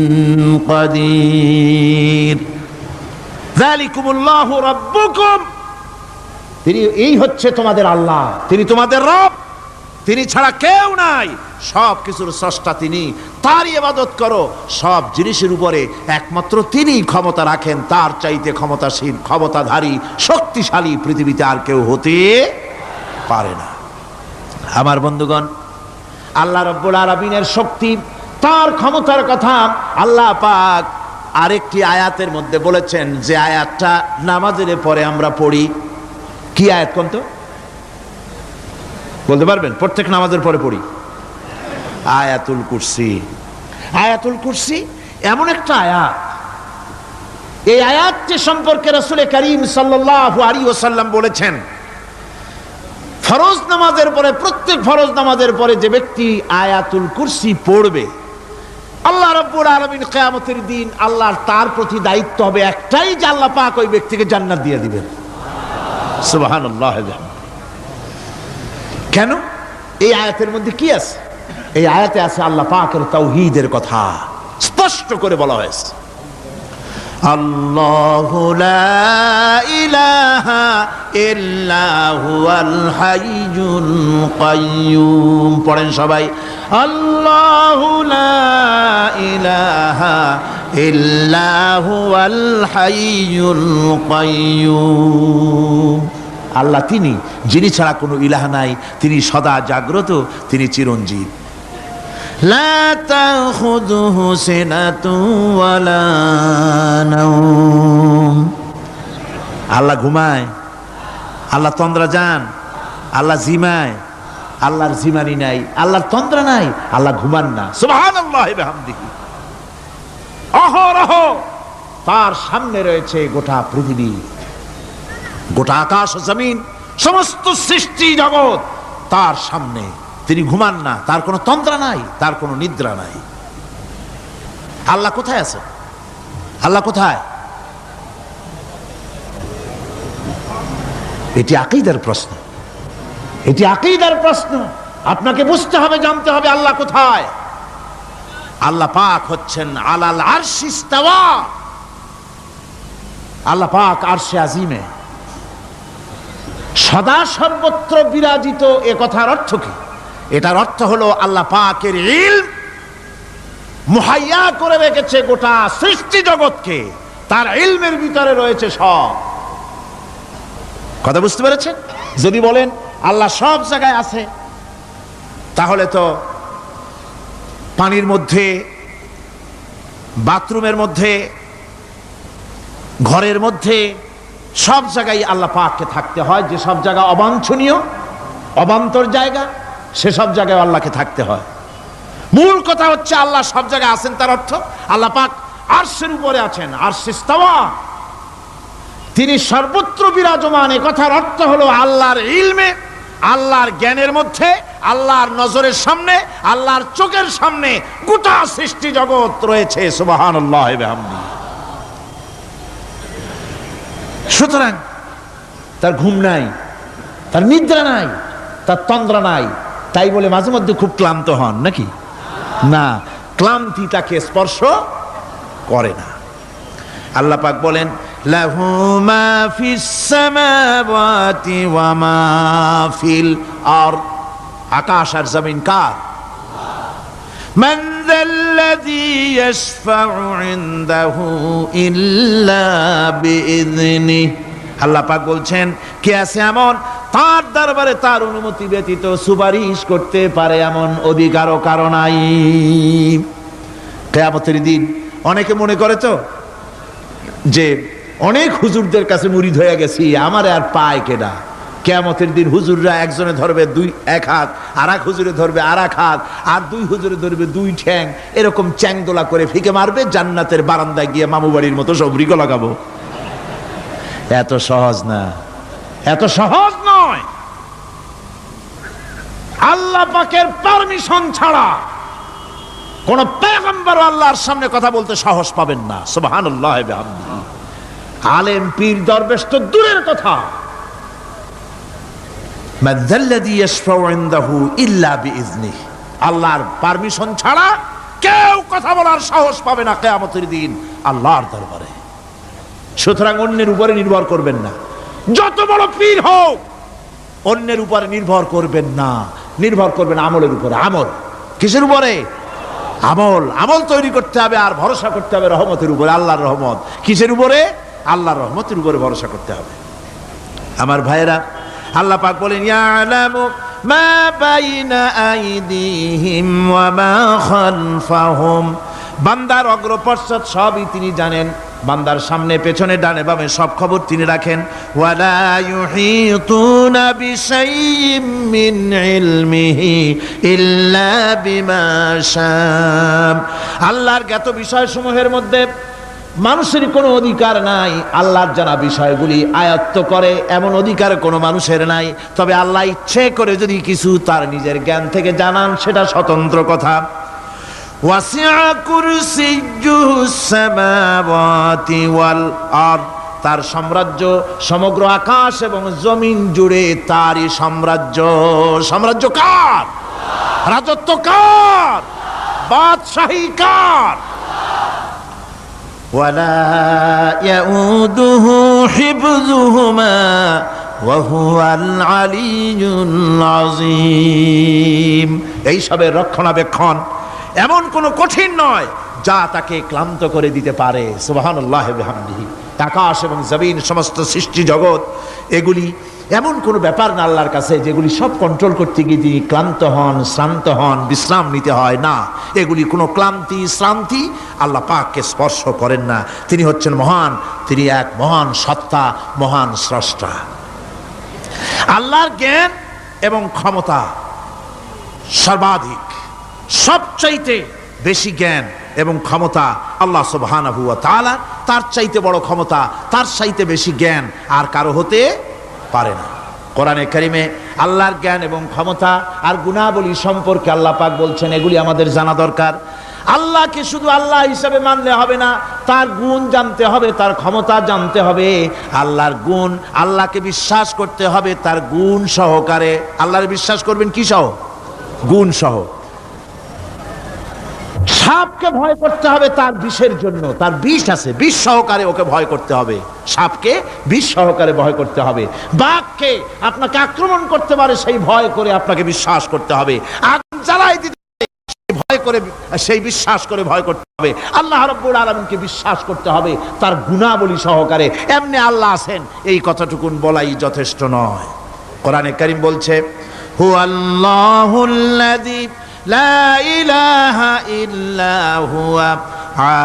কাদির। যালিকুমুল্লাহু রাব্বুকুম, তিনি, এই হচ্ছে তোমাদের আল্লাহ, তিনি তোমাদের রব, তিনি ছাড়া কেউ নাই, সব কিছুর স্রষ্টা তিনি, তারই ইবাদত করো। সব জিনিসের উপরে একমাত্র তিনি ক্ষমতা রাখেন, তার চাইতে ক্ষমতাশীল, ক্ষমতাধারী, শক্তিশালী পৃথিবীতে আর কেউ হতে পারে না। আমার বন্ধুগণ, আল্লাহ রাব্বুল আলামিনের শক্তি, তার ক্ষমতার কথা আল্লাহ পাক আরেকটি আয়াতের মধ্যে বলেছেন, যে আয়াতটা নামাজের পরে আমরা পড়ি। কি আয়াত কোন তো? বলতে পারবেন? প্রত্যেক নামাজের পরে পড়ি আয়াতুল কুরসি। আয়াতুল কুরসি এমন একটা আয়াত, এই আয়াতটি সম্পর্কে রাসূল করিম সাল্লাল্লাহু আলাইহি ওয়াসাল্লাম বলেছেন, ফরজ নামাজের পরে, প্রত্যেক ফরজ নামাজের পরে যে ব্যক্তি আয়াতুল কুরসি পড়বে, আল্লাহ রাব্বুল আলামিন কিয়ামতের দিন আল্লাহর তার প্রতি দায়িত্ব হবে একটাই, যে আল্লাহ পাক ওই ব্যক্তিকে জান্নাত দিয়ে দিবেন। সুবহানাল্লাহ। কেন? এই আয়াতের মধ্যে কি আছে? এই আয়াতে আছে আল্লাহ পাকের তাওহীদের কথা স্পষ্ট করে বলা হয়েছে। আল্লাহু লা ইলাহা ইল্লা হুয়াল হাইয়ুল কাইয়্যুম। পড়েন সবাই, আল্লাহু লা ইলাহা ইল্লা হুয়াল হাইয়ুল কাইয়্যুম। আল্লাহ তিনি, যিনি ছাড়া কোনো ইলাহ নাই, তিনি সদা জাগ্রত, তিনি চিরঞ্জীব। লা তাখুযুহু সিনাতুন ওয়ালা নাওম। আল্লাহ ঘুমায়, আল্লাহ তন্দ্রা যান, আল্লাহ জিমায়, আল্লাহর জিমানি নাই, আল্লাহর তন্দ্রা নাই, আল্লাহ ঘুমান না। সুবহানাল্লাহি ওয়া বিহামদিহি। অহরহ তার সামনে রয়েছে গোটা পৃথিবী, গোটা আকাশ ও জমিন, সমস্ত সৃষ্টি জগৎ তার সামনে। তিনি ঘুমান না, তার কোনো তন্দ্রা নাই, তার কোনো নিদ্রা নাই। আল্লাহ কোথায় আছে? আল্লাহ কোথায়? এটি আকীদার প্রশ্ন, এটি আকীদার প্রশ্ন। আপনাকে বুঝতে হবে, জানতে হবে আল্লাহ কোথায়। আল্লাহ পাক হচ্ছেন আলাল আরশি ইস্তাওয়া। আল্লাহ পাক আরশে আজিমে সদা সর্বত্র বিরাজিত। এ কথার অর্থ কি? এটার অর্থ হলো আল্লাহ পাকের ইলম মুহাইয়া করে রেখেছে গোটা সৃষ্টি জগৎকে, তার ইলমের ভিতরে রয়েছে সব। কথা বুঝতে পেরেছেন? যদি বলেন আল্লাহ সব জায়গায় আছে, তাহলে তো পানির মধ্যে, বাথরুমের মধ্যে, ঘরের মধ্যে, সব জায়গায় আল্লাহ পাককে থাকতে হয়। যে সব জায়গা অবাঞ্ছনীয়, অবান্তর জায়গা, সেসব জায়গায় আল্লাহকে থাকতে হয়। মূল কথা হচ্ছে আল্লাহ সব জায়গায় আছেন, তার অর্থ আল্লাহ পাক আরশের উপরে আছেন, আরশে ইস্তাওয়া, তিনি সর্বত্র বিরাজমান। এ কথার অর্থ হলো আল্লাহর ইলমে, আল্লাহর জ্ঞানের মধ্যে, আল্লাহর নজরের সামনে, আল্লাহর চোখের সামনে গোটা সৃষ্টি জগৎ রয়েছে। সুবহানাল্লাহ ওয়া বিহামদিহি। সুতরাং তার ঘুম নাই, তার নিদ্রা নাই, তার তন্দ্রা নাই, তাই বলে মাঝে মধ্যে খুব ক্লান্ত হন নাকি? না, ক্লান্তি তাকে স্পর্শ করে না। আল্লাহ পাক বলেন লাহু মা ফিস সামাওয়াতি ওয়া মা ফিল আরদ, আকাশ আর জমিন কার? মান যাল্লাযী ইয়াশফাউ ইনদাহু ইল্লা বিইযনিহি। আল্লাহ পাক বলছেন কে আছে এমন তার দরবারে তার অনুমতি ব্যতীত সুপারিশ করতে পারে এমন অধিকারও কারো নাই। কিয়ামতের দিন অনেকে মনে করে তো যে অনেক হুজুরদের কাছে মুরিদ হয়ে গেছি, আমারে আর পায় কেডা। কিয়ামতের দিন হুজুররা একজনে ধরবে এক হাত, আর এক হুজুরে ধরবে আর এক হাত, আর দুই হুজুরে ধরবে দুই ঠ্যাং, এরকম চ্যাংদোলা করে ফিকে মারবে, জান্নাতের বারান্দায় গিয়ে মামু বাড়ির মতো সব রিগো লাগাবো। এত সহজ না, এত সহজ নয়। আল্লাহ পাকের পারমিশন ছাড়া কোন পয়গম্বর আল্লাহর সামনে কথা বলতে সাহস পাবেন না। সুবহানাল্লাহ ওয়া বিহামদিহি। আলেম পীর দরবেশ তো দূরের কথা, মান যাল্লাযী ইয়াশফাউ ইনদাহু ইল্লা বিইযনিহি, আল্লাহর পারমিশন ছাড়া কেউ কথা বলার সাহস পাবে না কিয়ামতের দিন আল্লাহর দরবারে। সুতরাং অন্যের উপরে নির্ভর করবেন না, যত বড় পীর হোক অন্যের উপরে নির্ভর করবেন না, নির্ভর করবেন আমলের উপরে। আমল কিসের উপরে? আমল। আমল তৈরি করতে হবে আর ভরসা করতে হবে রহমতের উপরে, আল্লাহর রহমত। কিসের উপরে? আল্লাহর রহমতের উপরে ভরসা করতে হবে। আমার ভাইয়েরা, আল্লাহ পাক বলেন ইয়ালামু মা বাইনা আইদিহিম ওয়া মা খালফাহুম, বান্দার অগ্রপশ্চাৎ সবই তিনি জানেন, বান্দার সামনে পেছনে ডানে বামে সব খবর তিনি রাখেন। ওয়ালা ইউহিতুনা বিশাইইম মিন ইলমিহি ইল্লা বিমা শাআ, আল্লাহর জ্ঞাত বিষয়সমূহের মধ্যে মানুষের কোনো অধিকার নাই আল্লাহর জানা বিষয়গুলি আয়ত্ত করে, এমন অধিকার কোনো মানুষের নাই। তবে আল্লাহ ইচ্ছে করে যদি কিছু তার নিজের জ্ঞান থেকে জানান সেটা স্বতন্ত্র কথা। ওয়াসিআ কুরসিয়্যুহুস সামাওয়াতি ওয়াল আরদ, তার সাম্রাজ্য সমগ্র আকাশ এবং জমিন জুড়ে তারই সাম্রাজ্য। সাম্রাজ্য কার? রাজত্ব কার? বাদশাহী কার? ওয়ালা ইয়াউদুহু হিফযুহুমা ওয়া হুয়াল আলিয়্যুল আযীম, এই সবের রক্ষণাবেক্ষণ এমন কোনো কঠিন নয় যা তাকে ক্লান্ত করে দিতে পারে। সুবহানাল্লাহি ওয়া বিহামদিহি। আকাশ এবং জমিন সমস্ত সৃষ্টি জগৎ এগুলি এমন কোনো ব্যাপার না আল্লাহর কাছে যেগুলি সব কন্ট্রোল করতে গিয়ে তিনি ক্লান্ত হন, শ্রান্ত হন, বিশ্রাম নিতে হয় না। এগুলি কোনো ক্লান্তি শ্রান্তি আল্লাহ পাককে স্পর্শ করেন না। তিনি হচ্ছেন মহান, তিনি এক মহান সত্তা, মহান স্রষ্টা। আল্লাহর জ্ঞান এবং ক্ষমতা সর্বাধিক, সবচাইতে বেশি জ্ঞান এবং ক্ষমতা আল্লাহ সুবহানাহু ওয়া তাআলা, তার চাইতে বড় ক্ষমতা, তার চাইতে বেশি জ্ঞান আর কারো হতে পারে না। কোরআনে কারিমে আল্লাহর জ্ঞান এবং ক্ষমতা আর গুণাবলী সম্পর্কে আল্লাহ পাক বলছেন এগুলি আমাদের জানা দরকার। আল্লাহকে শুধু আল্লাহ হিসাবে মানলে হবে না, তার গুণ জানতে হবে, তার ক্ষমতা জানতে হবে। আল্লাহর গুণ, আল্লাহকে বিশ্বাস করতে হবে তার গুণ সহকারে। আল্লাহর বিশ্বাস করবেন কি সহ? গুণ সহ। সাপকে ভয় করতে হবে তার বিষের জন্য, তার বিষ আছে, বিষ সহকারে ওকে ভয় করতে হবে। সাপকে বিষ সহকারে ভয় করতে হবে। বাঘকে আপনাকে আক্রমণ করতে পারে সেই ভয় করে আপনাকে বিশ্বাস করতে হবে। আগুন জ্বালাই দিতে ভয় করে, সেই বিশ্বাস করে ভয় করতে হবে। আল্লাহ রাব্বুল আলামিনকে বিশ্বাস করতে হবে তার গুণাবলী সহকারে। এমনি আল্লাহ আছেন এই কথাটুকুন বলাই যথেষ্ট নয়। কোরআনে কারীম বলছে হুয়াল্লাহুল্লাযী লা ইলাহা ইল্লা হুয়া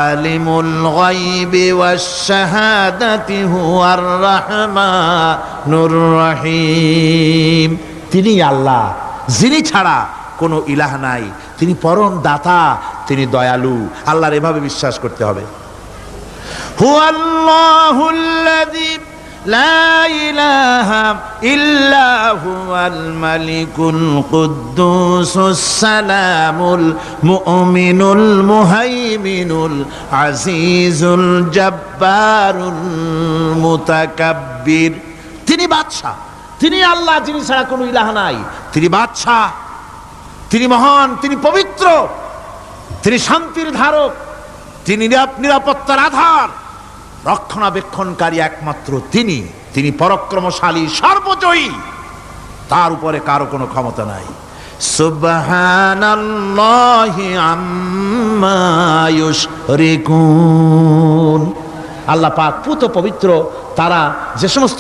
আলিমুল গায়বি ওয়াশ শাহাদাতি হুয়ার রাহমানুর রহিম, তিনি আল্লাহ যিনি ছাড়া কোনো ইলাহ নাই, তিনি পরম দাতা, তিনি দয়ালু। আল্লাহর এভাবে বিশ্বাস করতে হবে। হুয়াল্লাহুল্লাযী লা ইলাহা ইল্লা হুয়াল মালিকুল কুদ্দুসুস সালামুল মুমিনুল মুহাইমিনুল আজিজুল জব্বারুল মুতাকাব্বির। তিনি বাদশা, তিনি আল্লাহ, যিনি ছাড়া কোনো ইলাহ নাই। তিনি বাদশা, তিনি মহান, তিনি পবিত্র, তিনি শান্তির ধারক, তিনি নিরাপত্তার আধার, রক্ষণাবেক্ষণকারী একমাত্র তিনি। তিনি পরাক্রমশালী, সর্বজয়ী, তার উপরে কারো কোনো ক্ষমতা নাই। সুবহানাল্লাহি আম্মা ইউশরিকুন। আল্লাহ পাক পুত পবিত্র, তারা যে সমস্ত